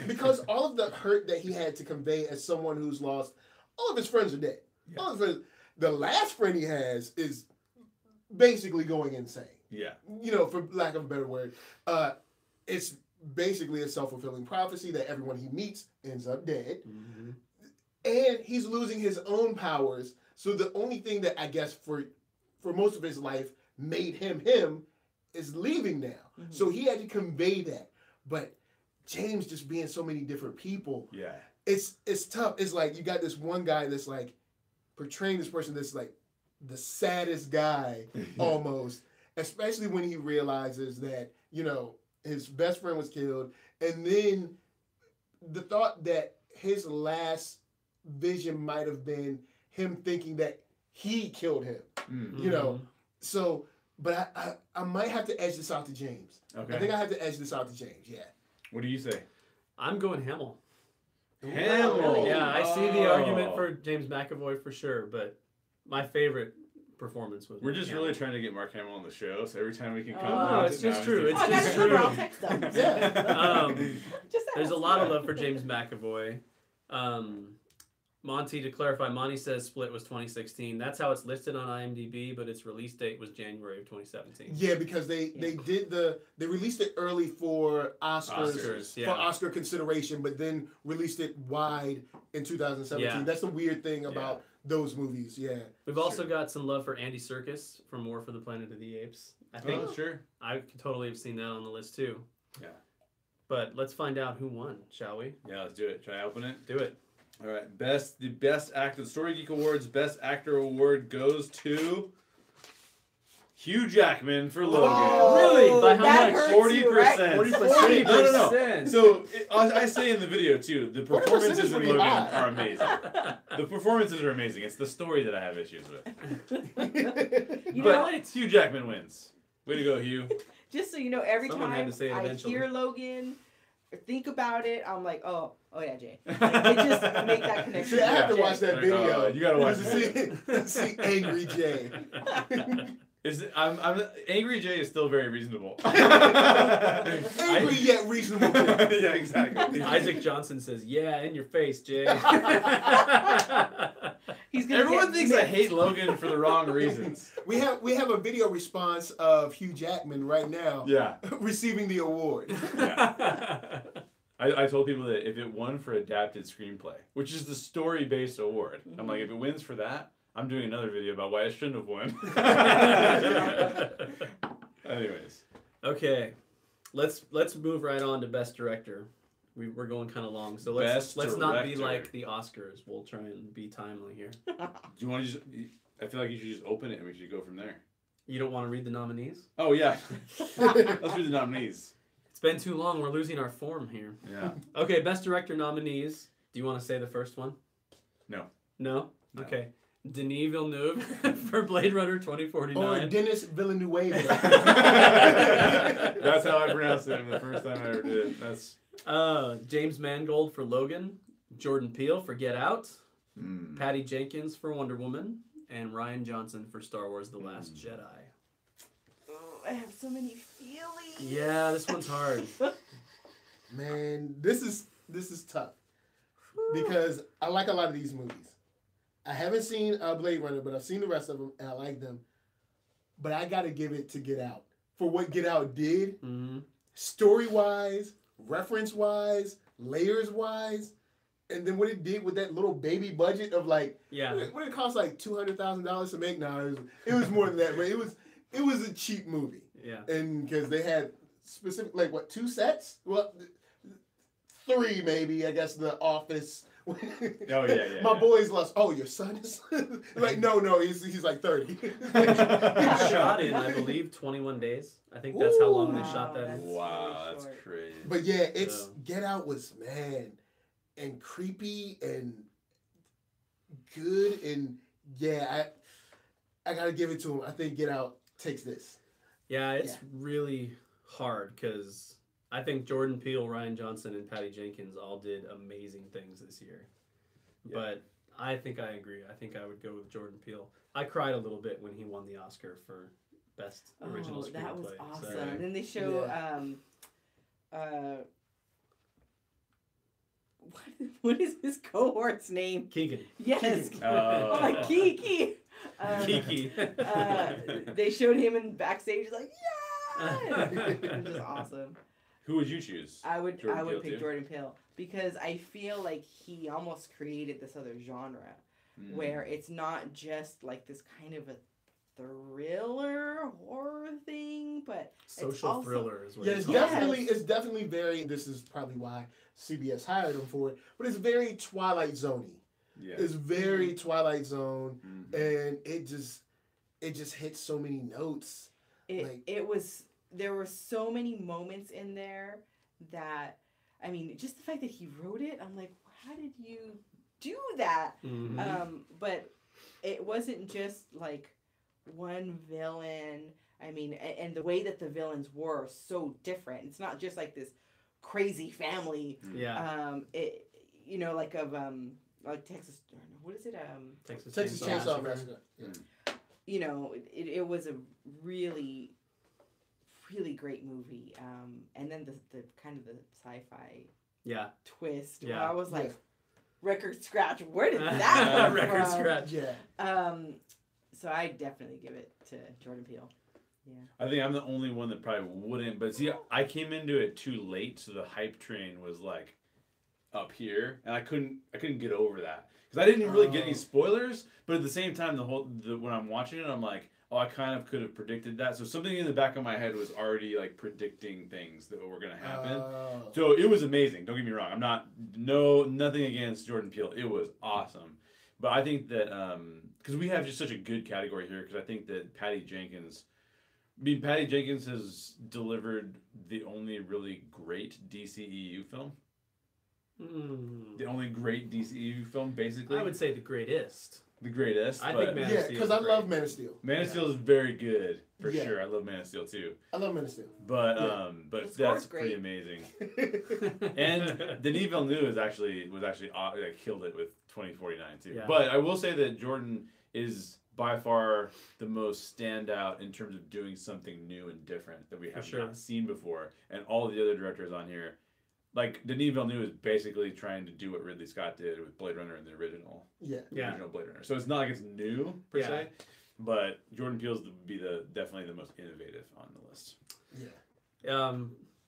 because all of the hurt that he had to convey as someone who's lost all of his friends are dead. Yeah. All of the last friend he has is basically going insane. Yeah. You know, for lack of a better word, it's basically a self-fulfilling prophecy that everyone he meets ends up dead. Mm-hmm. And he's losing his own powers. So the only thing that I guess for most of his life made him is leaving now. Mm-hmm. So he had to convey that. But James just being so many different people, Yeah. it's tough. It's like you got this one guy that's like portraying this person that's like the saddest guy almost, especially when he realizes that, you know, his best friend was killed. And then the thought that his last vision might have been him thinking that he killed him, you know. So, but I might have to edge this out to James. Okay. I think I have to edge this out to James, yeah. What do you say? I'm going Hamill. Hamill. Yeah, I see the Oh. argument for James McAvoy for sure, but my favorite performance was We're just Hamill. really trying to get Mark Hamill on the show, so every time we can come. Oh, it's just true. It's I got just his number. true. I'll text him. Yeah. Just There's a ask. lot of love for James McAvoy. Monty, to clarify, Monty says Split was 2016. That's how it's listed on IMDb, but its release date was January of 2017. Yeah, because they released it early for Oscars yeah. for Oscar consideration, but then released it wide in 2017. Yeah. That's the weird thing about those movies. Yeah. We've also got some love for Andy Serkis from War for the Planet of the Apes. I think sure. I could totally have seen that on the list too. Yeah. But let's find out who won, shall we? Yeah, let's do it. Should I open it? Do it. All right. The best actor, the Story Geek Awards Best Actor Award goes to Hugh Jackman for Logan. Really? By how that much? hurts 40%. you, right? 40%. No. So I say in the video too, the 40% performances is in pretty Logan high. are amazing. The performances are amazing. It's the story that I have issues with. You But know, Hugh Jackman wins. Way to go, Hugh. just so you know, every Someone had time to say it I eventually. hear Logan or think about it, I'm like, oh yeah, Jay. Like, it just make that connection. See, I have to Jay. watch that video. You gotta watch to see Angry Jay. I'm Angry Jay is still very reasonable. Angry yet reasonable. Yeah, exactly. Isaac Johnson says, "Yeah, in your face, Jay." He's gonna Everyone get thinks I mixed. hate Logan for the wrong reasons. We have a video response of Hugh Jackman right now Yeah. receiving the award. I told people that if it won for adapted screenplay, which is the story-based award, I'm like, if it wins for that, I'm doing another video about why it shouldn't have won. Anyways. Okay, let's move right on to Best Director. We're going kind of long, so let's Best not be Director. like the Oscars. We'll try and be timely here. Do you want to just... I feel like you should just open it and we should go from there. You don't want to read the nominees? Oh, yeah. Let's read the nominees. It's been too long. We're losing our form here. Yeah. Okay, Best Director nominees. Do you want to say the first one? No. No? No. Okay. Denis Villeneuve for Blade Runner 2049. Or Dennis Villeneuve. That's how I pronounced it the first time I ever did it. That's... James Mangold for Logan. Jordan Peele for Get Out. Mm. Patty Jenkins for Wonder Woman. And Ryan Johnson for Star Wars The Last Jedi. Oh, I have so many feelings. Yeah, this one's hard. Man, this is tough because I like a lot of these movies. I haven't seen Blade Runner, but I've seen the rest of them and I like them. But I got to give it to Get Out for what Get Out did, Mm-hmm. story-wise, reference-wise, layers-wise, and then what it did with that little baby budget of like, Yeah. what did it cost, like $200,000 to make? No, it was more than that, but it was a cheap movie. Yeah. And because they had specific, like what, 2 sets? Well, 3 maybe. I guess The Office. Oh yeah. My boys lost. Oh, your son is like no, he's like 30. He shot in, I believe, 21 days. I think that's how long they shot that. That's Wow, really that's short. crazy. But yeah, it's So- Get Out was and creepy and good and yeah, I gotta give it to him. I think Get Out takes this. Yeah, it's really hard because I think Jordan Peele, Ryan Johnson, and Patty Jenkins all did amazing things this year. Yeah. But I think I agree. I think I would go with Jordan Peele. I cried a little bit when he won the Oscar for Best Original Screenplay. That was awesome. So- And then they show what is his cohort's name? Keegan. Yes. Oh. Like Kiki. Kiki. They showed him in backstage like, yeah, it was just awesome. Who would you choose? I would Jordan Peele pick too? Jordan Peele because I feel like he almost created this other genre where it's not just like this kind of a thriller horror thing, but Social also, thriller is what Yeah, it's it's called. definitely very. This is probably why CBS hired him for it, but it's very Twilight Zone-y. Yeah. It's very Twilight Zone, Mhm. and it just hits so many notes. It was there were so many moments in there that I mean just the fact that he wrote it, I'm like, how did you do that? Mhm. But it wasn't just like one villain. I mean, and the way that the villains were so different. It's not just like this crazy family. Yeah. It like Texas. What is it? Texas Chainsaw Massacre. Yeah. It was a really, really great movie. And then the kind of the sci-fi Yeah. twist. Yeah. Where I was like, record scratch. Where did that come Record from? scratch. Yeah. So I definitely give it to Jordan Peele. Yeah. I think I'm the only one that probably wouldn't. But see, I came into it too late, so the hype train was like up here, and I couldn't get over that because I didn't really get any spoilers. But at the same time, when I'm watching it, I'm like, oh, I kind of could have predicted that. So something in the back of my head was already like predicting things that were gonna happen. So it was amazing. Don't get me wrong. I'm nothing against Jordan Peele. It was awesome. But I think that because we have just such a good category here, because I think that Patty Jenkins has delivered the only really great DCEU film. The only great DCEU film, basically. I would say the greatest. The greatest. I but think Man of Yeah, Steel because is I great. love Man of Steel. Man of Steel is very good for Yeah. sure. I love Man of Steel too. I love Man of Steel. But Yeah. but The score's that's pretty great. amazing. And Denis Villeneuve was actually killed it with 2049 too. Yeah. But I will say that Jordan is by far the most standout in terms of doing something new and different that we have sure. not seen before. And all the other directors on here, like Denis Villeneuve, is basically trying to do what Ridley Scott did with Blade Runner and the original Yeah. original Blade Runner. So it's not like it's new per Yeah. se, but Jordan Peele's would be definitely the most innovative on the list. Yeah.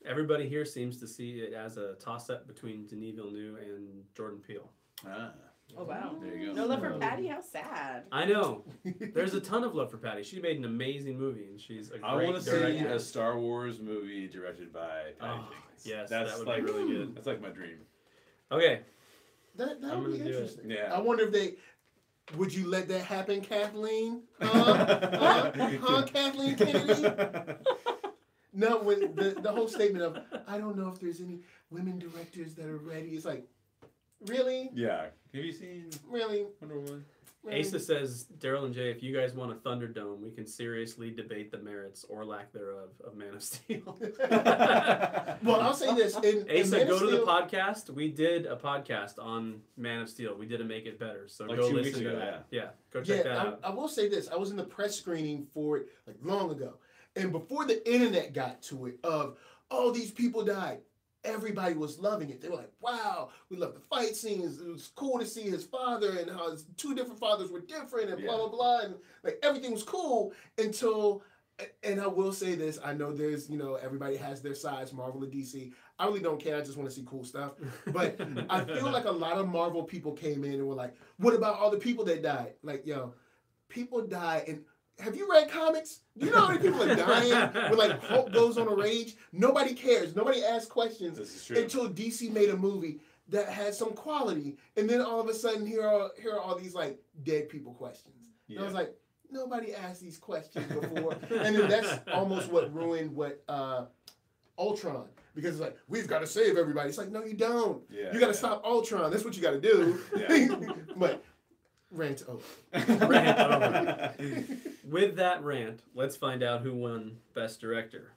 Everybody here seems to see it as a toss-up between Denis Villeneuve and Jordan Peele. Ah, Oh wow. there you go. No love for Patty. How sad. I know. There's a ton of love for Patty. She made an amazing movie, and she's a great I want to see director. a Star Wars movie directed by Patty Oh, Jenkins. yes, that's that would like be really good. That's like my dream. Okay. That I'm would be gonna do it. interesting. Yeah. I wonder if would you let that happen, Kathleen? Huh, Kathleen Kennedy? No, when the whole statement of I don't know if there's any women directors that are ready. It's like, really, Yeah. Have you seen really, Wonder Woman? really? Asa says, Daryl and Jay, if you guys want a Thunderdome, we can seriously debate the merits or lack thereof of Man of Steel. Well, I'll say this. In Asa, Man of go to the Steel- podcast. We did a podcast on Man of Steel. We did a Make It Better. So Like go 2 weeks listen to ago, that. Yeah, go check that out. I will say this. I was in the press screening for it like long ago. And before the internet got to it of, oh, these people died, everybody was loving it. They were like, wow, we love the fight scenes. It was cool to see his father and how his 2 different fathers were different and blah, blah, blah. And like everything was cool until, and I will say this, I know there's, everybody has their sides, Marvel and DC. I really don't care. I just want to see cool stuff. But I feel like a lot of Marvel people came in and were like, what about all the people that died? Like, people died. And have you read comics? Do you know how many people are dying when like Hulk goes on a rage? Nobody cares. Nobody asks questions This is true. until DC made a movie that had some quality, and then all of a sudden here are all these like dead people questions. And I was like, nobody asked these questions before, and then that's almost what ruined what Ultron, because it's like we've got to save everybody. It's like no, you don't. Yeah, you got to stop Ultron. That's what you got to do. But rant over. Rant over. With that rant, let's find out who won Best Director.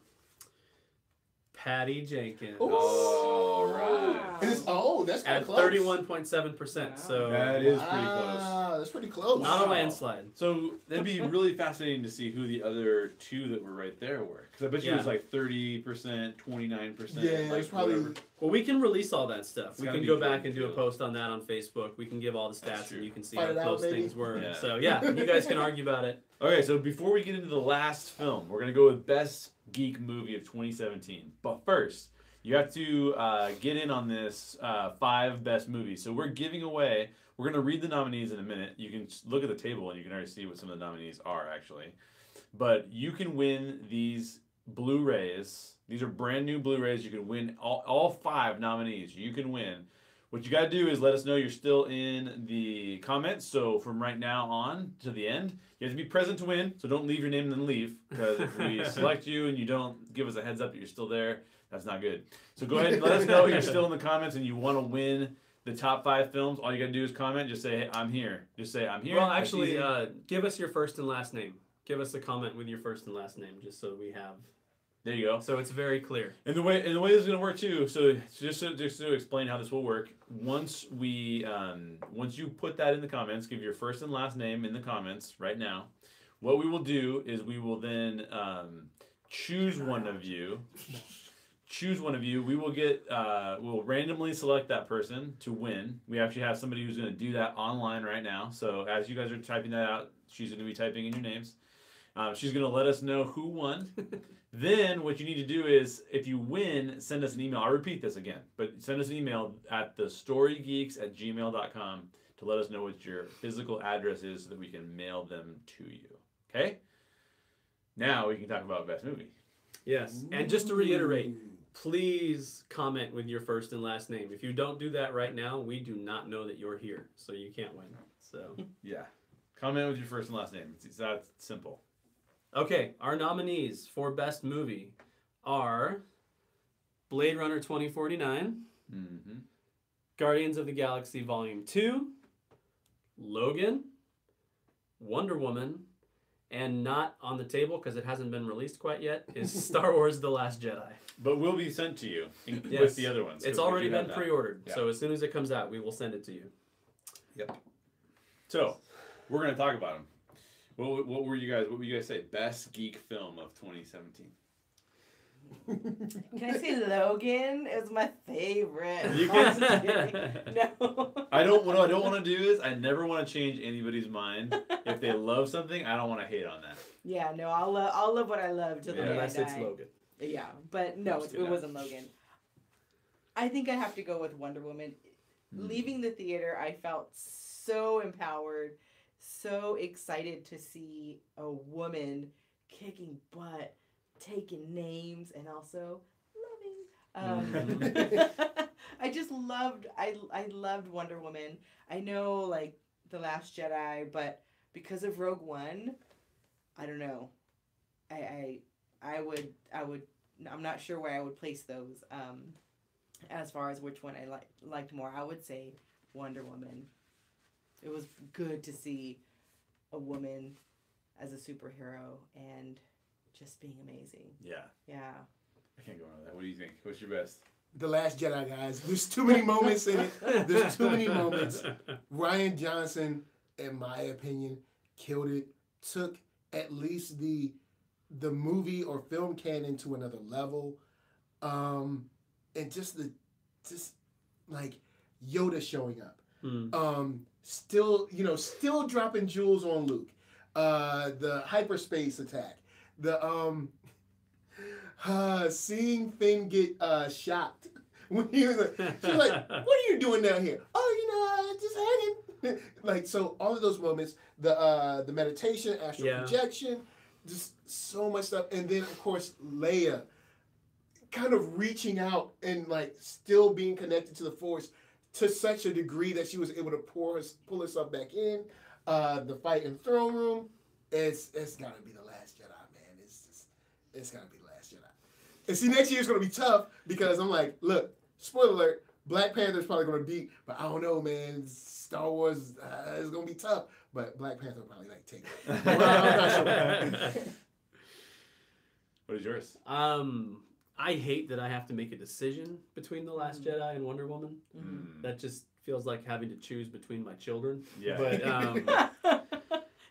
Patty Jenkins. All right. And it's, that's At close. 31.7%. So That is pretty close. That's pretty close. not a landslide. So that'd be really fascinating to see who the other two that were right there were. Because I bet you it was like 30%, 29%. Yeah, like it's probably. whatever. Well, we can release all that stuff. We gotta can be go pretty back and do a cool. post on that on Facebook. We can give all the That's stats true. and you can see Fight how it out, close baby. things were. Yeah. So yeah, you guys can argue about it. Okay, so before we get into the last film, we're going to go with Best Geek Movie of 2017. But first, you have to get in on this 5 best movies. So we're giving away, we're going to read the nominees in a minute. You can look at the table and you can already see what some of the nominees are, actually. But you can win these Blu-rays. These are brand new Blu-rays. You can win all 5 nominees. You can win. What you got to do is let us know you're still in the comments. So from right now on to the end, you have to be present to win. So don't leave your name and then leave. Because if we select you and you don't give us a heads up that you're still there, that's not good. So go ahead and let us know you're still in the comments and you want to win the top 5 films. All you got to do is comment. Just say, hey, I'm here. Just say, I'm here. Well, That's actually, easy. give us your first and last name. Give us a comment with your first and last name, just so we have. There you go. So it's very clear. And the way this is going to work too. So just to explain how this will work. Once you put that in the comments, give your first and last name in the comments right now. What we will do is we will then choose one of you. Choose one of you. We will we'll randomly select that person to win. We actually have somebody who's going to do that online right now. So as you guys are typing that out, she's going to be typing in your names. She's going to let us know who won. Then what you need to do is, if you win, send us an email. I'll repeat this again, but send us an email at thestorygeeks@gmail.com to let us know what your physical address is so that we can mail them to you. Okay? Now we can talk about Best Movie. Yes. And just to reiterate, please comment with your first and last name. If you don't do that right now, we do not know that you're here, so you can't win. So Yeah. Comment with your first and last name. It's that simple. okay, our nominees for Best Movie are Blade Runner 2049, Mm-hmm. Guardians of the Galaxy Volume 2, Logan, Wonder Woman, and not on the table because it hasn't been released quite yet, is Star Wars The Last Jedi. But will be sent to you with Yes. the other ones. It's 'cause we already do have been that. pre-ordered, Yeah. so as soon as it comes out, we will send it to you. So we're gonna talk about them. What were you guys say? Best geek film of 2017. Can I say Logan? It was my favorite. You I'm can- just kidding. No. What I don't want to do is I never want to change anybody's mind. If they love something, I don't want to hate on that. Yeah, no, I'll love what I love till the Yeah. day I Unless it's die. Logan. Yeah, but no, Let's do it that. wasn't Logan. I think I have to go with Wonder Woman. Leaving the theater, I felt so empowered, so excited to see a woman kicking butt, taking names, and also loving. I just loved. I loved Wonder Woman. I know, like The Last Jedi, but because of Rogue One, I don't know. I would. I'm not sure where I would place those. As far as which one I liked more, I would say Wonder Woman. It was good to see a woman as a superhero and just being amazing. Yeah. Yeah. I can't go on with that. What do you think? What's your best? The Last Jedi, guys. There's too many moments in it. There's too many moments. Ryan Johnson, in my opinion, killed it. Took at least the movie or film canon to another level. And just like Yoda showing up. Still dropping jewels on Luke. The hyperspace attack. The seeing Finn get shocked when he was like, she was like, "What are you doing down here?" "Oh, just hanging." Like, so all of those moments, the meditation, astral projection, just so much stuff. And then, of course, Leia kind of reaching out and, like, still being connected to the Force to such a degree that she was able to pull herself back in. The fight in the throne room, it's got to be The Last Jedi, man. It's got to be The Last Jedi. And see, next year's going to be tough because I'm like, look, spoiler alert, Black Panther's probably going to beat, but I don't know, man. Star Wars is going to be tough, but Black Panther will probably, like, take it. Well, I'm not sure. What is yours? I hate that I have to make a decision between The Last Jedi and Wonder Woman. That just feels like having to choose between my children. Yeah. But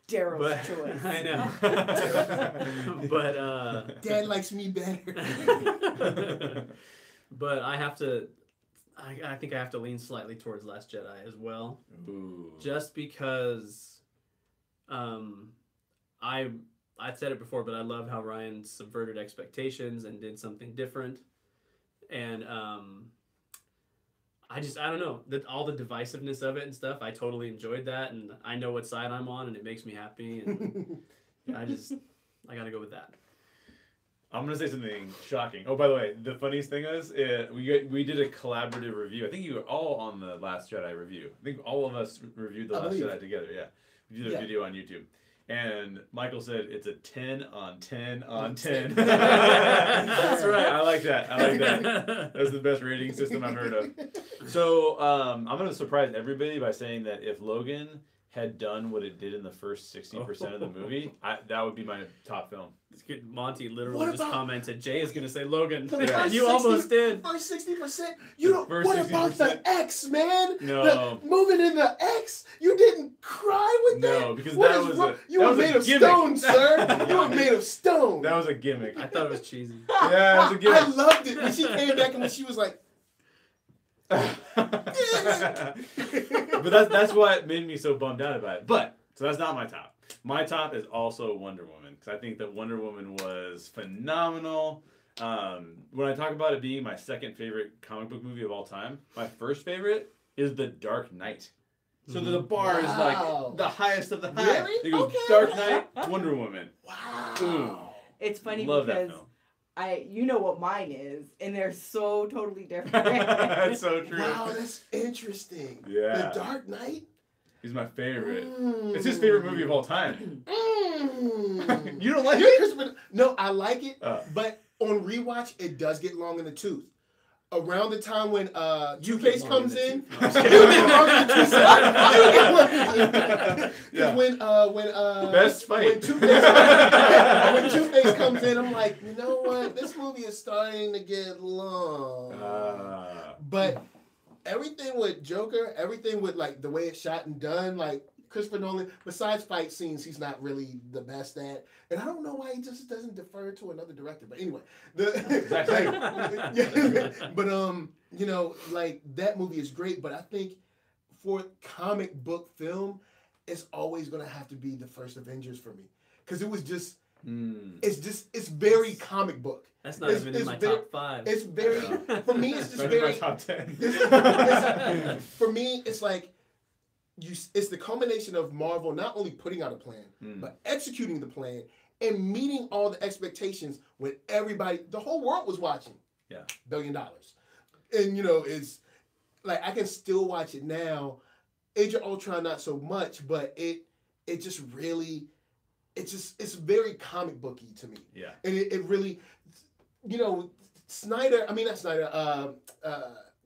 Daryl's choice. I know. But Dad likes me better. but I have to. I think I have to lean slightly towards Last Jedi as well. Ooh. Just because, I've said it before, but I love how Ryan subverted expectations and did something different, and I don't know, all the divisiveness of it and stuff. I totally enjoyed that, and I know what side I'm on, and it makes me happy, and I gotta go with that. I'm gonna say something shocking. Oh, by the way, the funniest thing is we did a collaborative review. I think you were all on the Last Jedi review. I think all of us reviewed the Last Jedi together. Yeah, we did a video on YouTube. And Michael said it's a 10 on 10 on 10. That's right. I like that. That's the best rating system I've heard of. So I'm going to surprise everybody by saying that if Logan had done what it did in the first 60% of the movie, that would be my top film. Monty literally just commented, Jay is going to say Logan. Yeah. You almost did. First 60%? You don't. What 60%? About the X, man? No. Moving in the X? You didn't cry with that? No, because that was you were made of stone, sir. You were made of stone. That was a gimmick. I thought it was cheesy. Yeah, it was a gimmick. I loved it when she came back and when she was like, but that's what made me so bummed out about it. But so that's not my top. My top is also Wonder Woman because I think that Wonder Woman was phenomenal. When I talk about it being my second favorite comic book movie of all time, my first favorite is The Dark Knight. So the bar is like the highest of the high. Really? It goes Dark Knight, Wonder Woman. Wow. Ooh. It's funny Love because that film. you know what mine is, and they're so totally different. That's so true. Wow, that's interesting. Yeah. The Dark Knight? He's my favorite. It's his favorite movie of all time. You don't like You're it? Christopher. No, I like it, but on rewatch, it does get long in the tooth. Around the time when Two-Face comes in, you get long in the tooth. When best fight. When Two-Face comes in, I'm like, you know what? This movie is starting to get long. But everything with Joker, everything with like the way it's shot and done, like Christopher Nolan, besides fight scenes, he's not really the best at. And I don't know why he just doesn't defer to another director. But anyway, you know, like that movie is great. But I think for comic book film, it's always gonna have to be the first Avengers for me, because it was just, it's very comic book. That's not even in my top 5. It's very, for me, it's just very. My top 10. For me, it's like, it's the combination of Marvel not only putting out a plan, but executing the plan and meeting all the expectations when the whole world was watching. Yeah. $1 billion. And, you know, it's like, I can still watch it now. Age of Ultron, not so much, but it just really, it's very comic booky to me. Yeah. And it really, you know,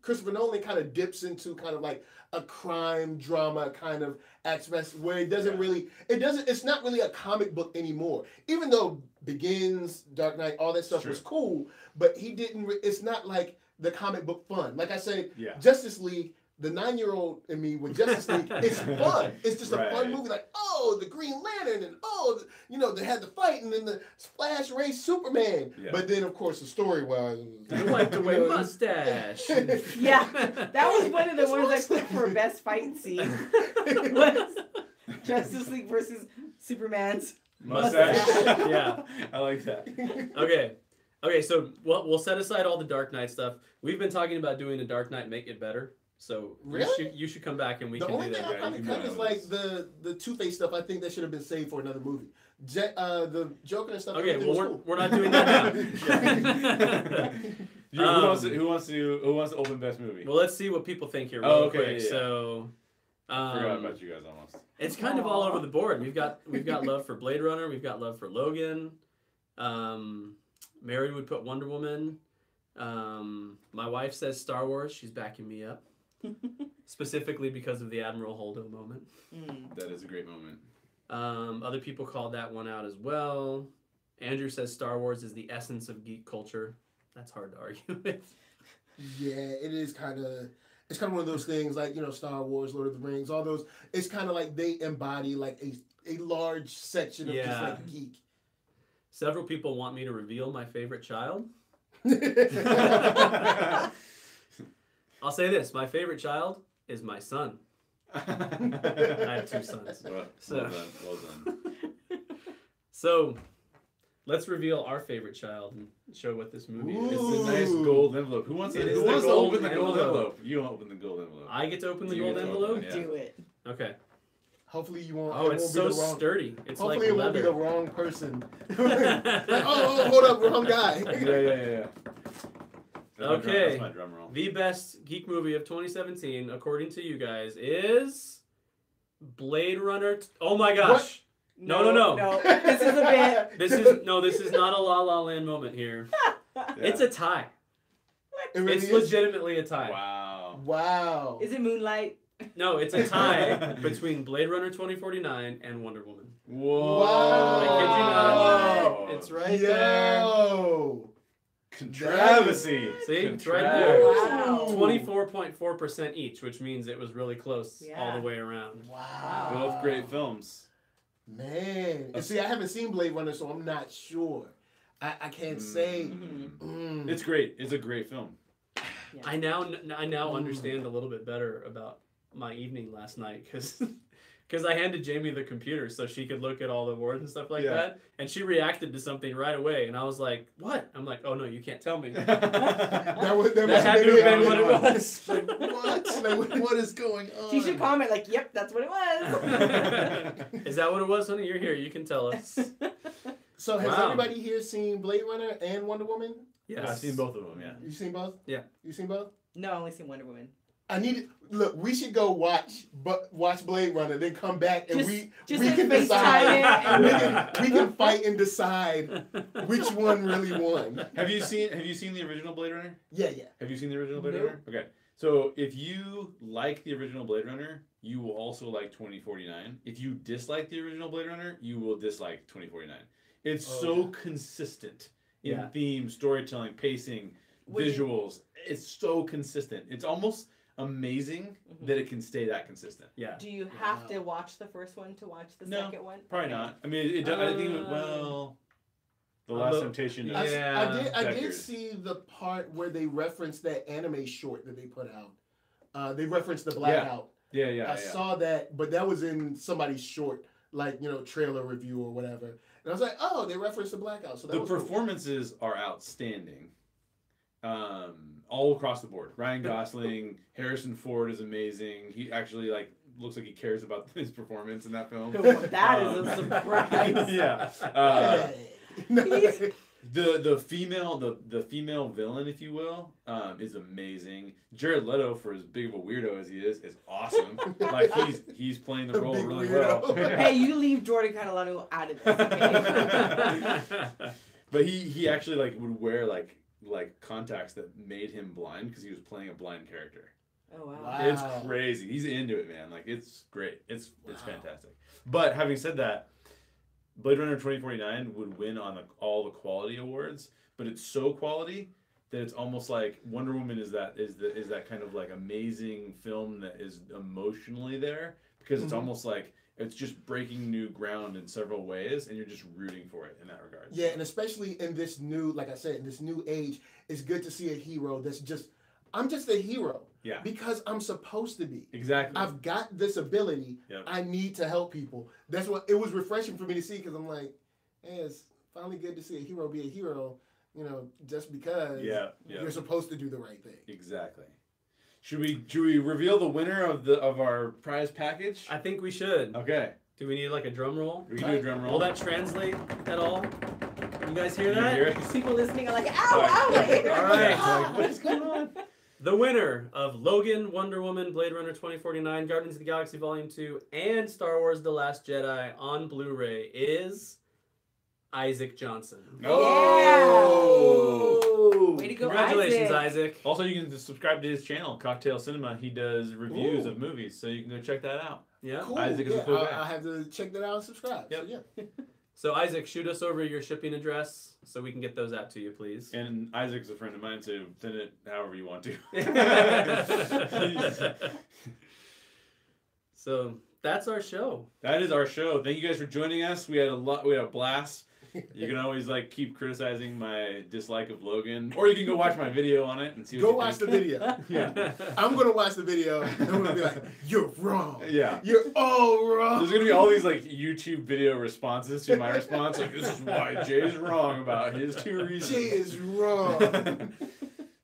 Christopher Nolan kind of dips into kind of like a crime drama kind of aspect where it doesn't really, it's not really a comic book anymore. Even though Begins, Dark Knight, all that stuff was cool, but it's not like the comic book fun. Like I said, Justice League, the 9-year-old in me with Justice League, it's fun. It's just a fun movie. Like, oh, the Green Lantern, and you know, they had the fight, and then the Flash raced Superman. Yeah. But then, of course, the story was, you like the way mustache. Yeah, that was one of the ones I clicked for best fight scene. Was Justice League versus Superman's mustache. Yeah, I like that. Okay, so we'll set aside all the Dark Knight stuff. We've been talking about doing a Dark Knight Make It Better. So Really? you should come back and we The can only do thing that. I kind of cut is like the Two-Face stuff. I think that should have been saved for another movie. The Joker and stuff. Okay, everything well was cool. we're not doing that now. Who wants to open best movie? Well, let's see what people think here real Oh, okay, quick. yeah. So, I forgot about you guys almost. it's kind of all over the board. We've got love for Blade Runner. We've got love for Logan. Mary would put Wonder Woman. My wife says Star Wars. She's backing me up, specifically because of the Admiral Holdo moment. That is a great moment. Other people called that one out as well. Andrew says Star Wars is the essence of geek culture. That's hard to argue with. Yeah, it is kind of. It's kind of one of those things like, Star Wars, Lord of the Rings, all those. It's kind of like they embody like a large section of just like geek. Several people want me to reveal my favorite child. I'll say this: my favorite child is my son. I have 2 sons. Well done. So, let's reveal our favorite child and show what this movie is. It's a nice gold envelope. Who wants to open the gold envelope? You open the gold envelope. I get to open the You gold get to envelope? open, yeah. Do it. Okay. Hopefully you won't. Oh, it it's won't so be the wrong, sturdy. It's hopefully like it won't be leather. the wrong person. Like, oh, hold up, wrong guy. Yeah. Okay. That's my drum roll. The best geek movie of 2017, according to you guys, is Blade Runner. Oh my gosh. No. No, this is a bit. This is not a La La Land moment here. Yeah. It's a tie. It really It's is? legitimately a tie. Wow. Wow. Is it Moonlight? No, it's a tie between Blade Runner 2049 and Wonder Woman. Whoa. Wow. I kid you not. It's right there. Yo. Controversy. See, it's right there. Wow. 24.4% each, which means it was really close all Yeah. the way around. Wow. Both great films. Man. And see, I haven't seen Blade Runner, so I'm not sure. I can't say. It's great. It's a great film. Yeah. I now understand a little bit better about my evening last night because I handed Jamie the computer so she could look at all the awards and stuff like that, and she reacted to something right away, and I was like, "What?" I'm like, "Oh no, you can't tell me." That That had to have been what it was. What? What is going on? She should comment like, "Yep, that's what it was." Is that what it was, honey? You're here. You can tell us. So has Wow. everybody here seen Blade Runner and Wonder Woman? Yes. I've seen both of them. Yeah. You seen both? Yeah. You seen both? No, I only seen Wonder Woman. I need look. We should go watch Blade Runner, then come back and we just can FaceTime decide. it. we can fight and decide which one really won. Have you seen the original Blade Runner? Yeah. Have you seen the original Blade Nope. Runner? Okay. So if you like the original Blade Runner, you will also like 2049. If you dislike the original Blade Runner, you will dislike 2049. It's so consistent in theme, storytelling, pacing, visuals. It's so consistent. It's almost amazing that it can stay that consistent. Yeah. Do you have to watch the first one to watch the second one? Probably not. I mean, I think The Last Temptation. Yeah. I did see the part where they referenced that anime short that they put out. They referenced the Blackout. Yeah. I saw that, but that was in somebody's short, like, trailer review or whatever. And I was like, oh, they referenced the Blackout. So that the was cool. performances are outstanding. All across the board. Ryan Gosling, Harrison Ford is amazing. He actually looks like he cares about his performance in that film. That is a surprise. Yeah. Hey. The female villain, if you will, is amazing. Jared Leto, for as big of a weirdo as he is awesome. Like he's playing the role Big really weirdo. well. Hey, you leave Jordan Catalano out of this. Okay? But he actually would wear like contacts that made him blind because he was playing a blind character. Oh wow. Wow. It's crazy. He's into it, man. It's great. It's fantastic. But having said that, Blade Runner 2049 would win on all the quality awards, but it's so quality that it's almost like Wonder Woman is that kind of amazing film that is emotionally there because it's almost like it's just breaking new ground in several ways, and you're just rooting for it in that regard. Yeah, and especially in this new, like I said, in this new age, it's good to see a hero that's I'm just a hero. Yeah. Because I'm supposed to be. Exactly. I've got this ability. Yep. I need to help people. That's what it was refreshing for me to see because I'm like, hey, it's finally good to see a hero be a hero, just because you're supposed to do the right thing. Exactly. Should we reveal the winner of our prize package? I think we should. Okay. Do we need like a drum roll? We can do a drum roll. Will that translate at all? You guys hear Can you that? hear it? People listening are like, ow, ow, my ear. All right. Like, what is going on? The winner of Logan, Wonder Woman, Blade Runner 2049, Guardians of the Galaxy Volume 2, and Star Wars The Last Jedi on Blu-ray is Isaac Johnson. Oh! Way to go, Congratulations, Isaac. Also, you can just subscribe to his channel, Cocktail Cinema. He does reviews of movies, so you can go check that out. Yeah. Cool. Isaac is a cool guy. I'll have to check that out and subscribe. Yep. So, yeah. So, Isaac, shoot us over your shipping address so we can get those out to you, please. And Isaac's a friend of mine, so send it however you want to. So, that's our show. That is our show. Thank you guys for joining us. We had a blast. You can always keep criticizing my dislike of Logan, or you can go watch my video on it and see. What Go you watch think. the video. Yeah. I'm gonna watch the video and I'm gonna be like, "You're wrong. Yeah. You're all wrong." There's gonna be all these YouTube video responses to my response. This is why Jay's wrong about his 2 reasons. Jay is wrong.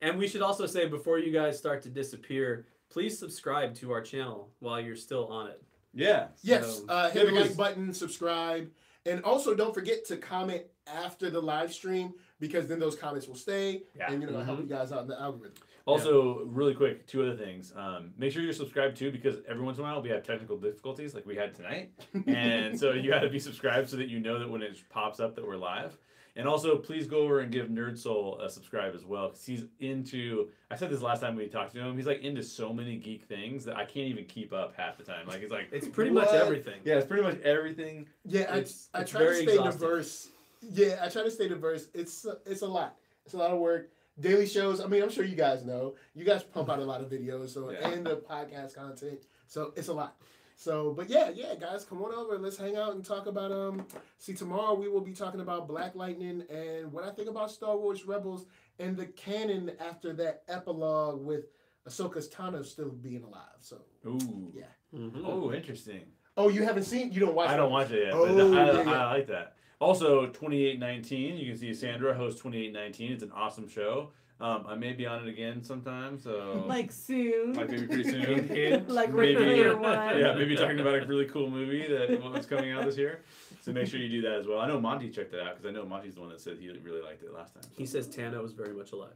And we should also say, before you guys start to disappear, please subscribe to our channel while you're still on it. Yeah. Yes, So- hit the because- like button, subscribe, and also don't forget to comment after the live stream because then those comments will stay Yeah. and help you guys out in the algorithm. Also, really quick, 2 other things. Make sure you're subscribed too, because every once in a while we have technical difficulties like we had tonight. And so you got to be subscribed so that you know that when it pops up that we're live. And also, please go over and give NERDSoul a subscribe as well, because he's into, I said this last time we talked to him, he's into so many geek things that I can't even keep up half the time. He's It's pretty much What? everything. yeah, it's pretty much everything. Yeah, I It's try to very stay exhausting. diverse. Yeah, I try to stay diverse. It's a lot. It's a lot of work. Daily shows. I mean, I'm sure you guys know. You guys pump out a lot of videos, so Yeah. and the podcast content. So it's a lot. So, but yeah, guys, come on over. Let's hang out and talk about See, tomorrow we will be talking about Black Lightning and what I think about Star Wars Rebels and the canon after that epilogue with Ahsoka's Tano still being alive. So, Ooh. yeah. Mhm. Oh, interesting. Oh, you haven't seen? You don't watch? I don't watch it yet, Oh, but yeah. I like that. Also, 2819, you can see Sandra host 2819. It's an awesome show. I may be on it again sometime, so Like soon. maybe pretty soon. Like Maybe, regular one. yeah, maybe talking about a really cool movie that's coming out this year. So make sure you do that as well. I know Monty checked it out because I know Monty's the one that said he really liked it last time. He says Tana was very much alive.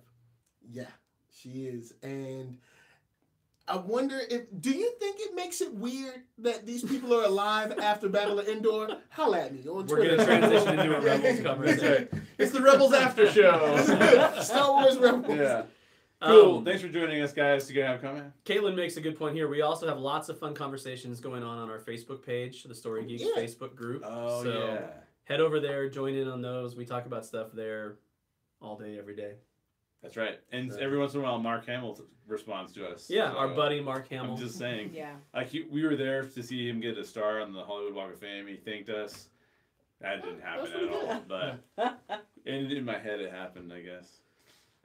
Yeah, she is. And I wonder do you think it makes it weird that these people are alive after Battle of Endor? Holla at me on We're Twitter. going to transition into a Yeah. Rebels That's conversation. right. It's the Rebels After Show. Star Wars Rebels. Yeah. Cool. Um, Thanks for joining us, guys. You gonna have a comment? Caitlin makes a good point here. We also have lots of fun conversations going on our Facebook page, the Story Geeks Yeah. Facebook group. Oh, so yeah. head over there, join in on those. We talk about stuff there all day, every day. That's right. And So- every once in a while, Mark Hamill responds to us. Yeah, So, our buddy Mark Hamill. I'm just saying. Yeah. We were there to see him get a star on the Hollywood Walk of Fame. He thanked us. That didn't happen That's at pretty all. But in my head, it happened, I guess.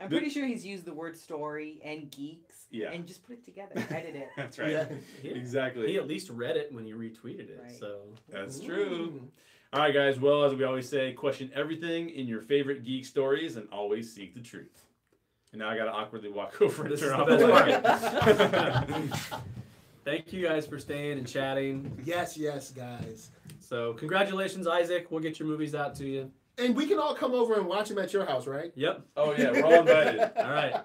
I'm pretty sure he's used the word story and geeks Yeah. and just put it together, edit it. That's right. Yeah. Yeah. Exactly. He at least read it when you retweeted it. Right. So That's true. All right, guys. Well, as we always say, question everything in your favorite geek stories and always seek the truth. And now I got to awkwardly walk over and This turn is off the the best light. thank you guys for staying and chatting. Yes, guys. So congratulations, Isaac. We'll get your movies out to you. And we can all come over and watch them at your house, right? Yep. Oh, yeah. We're all invited. All right.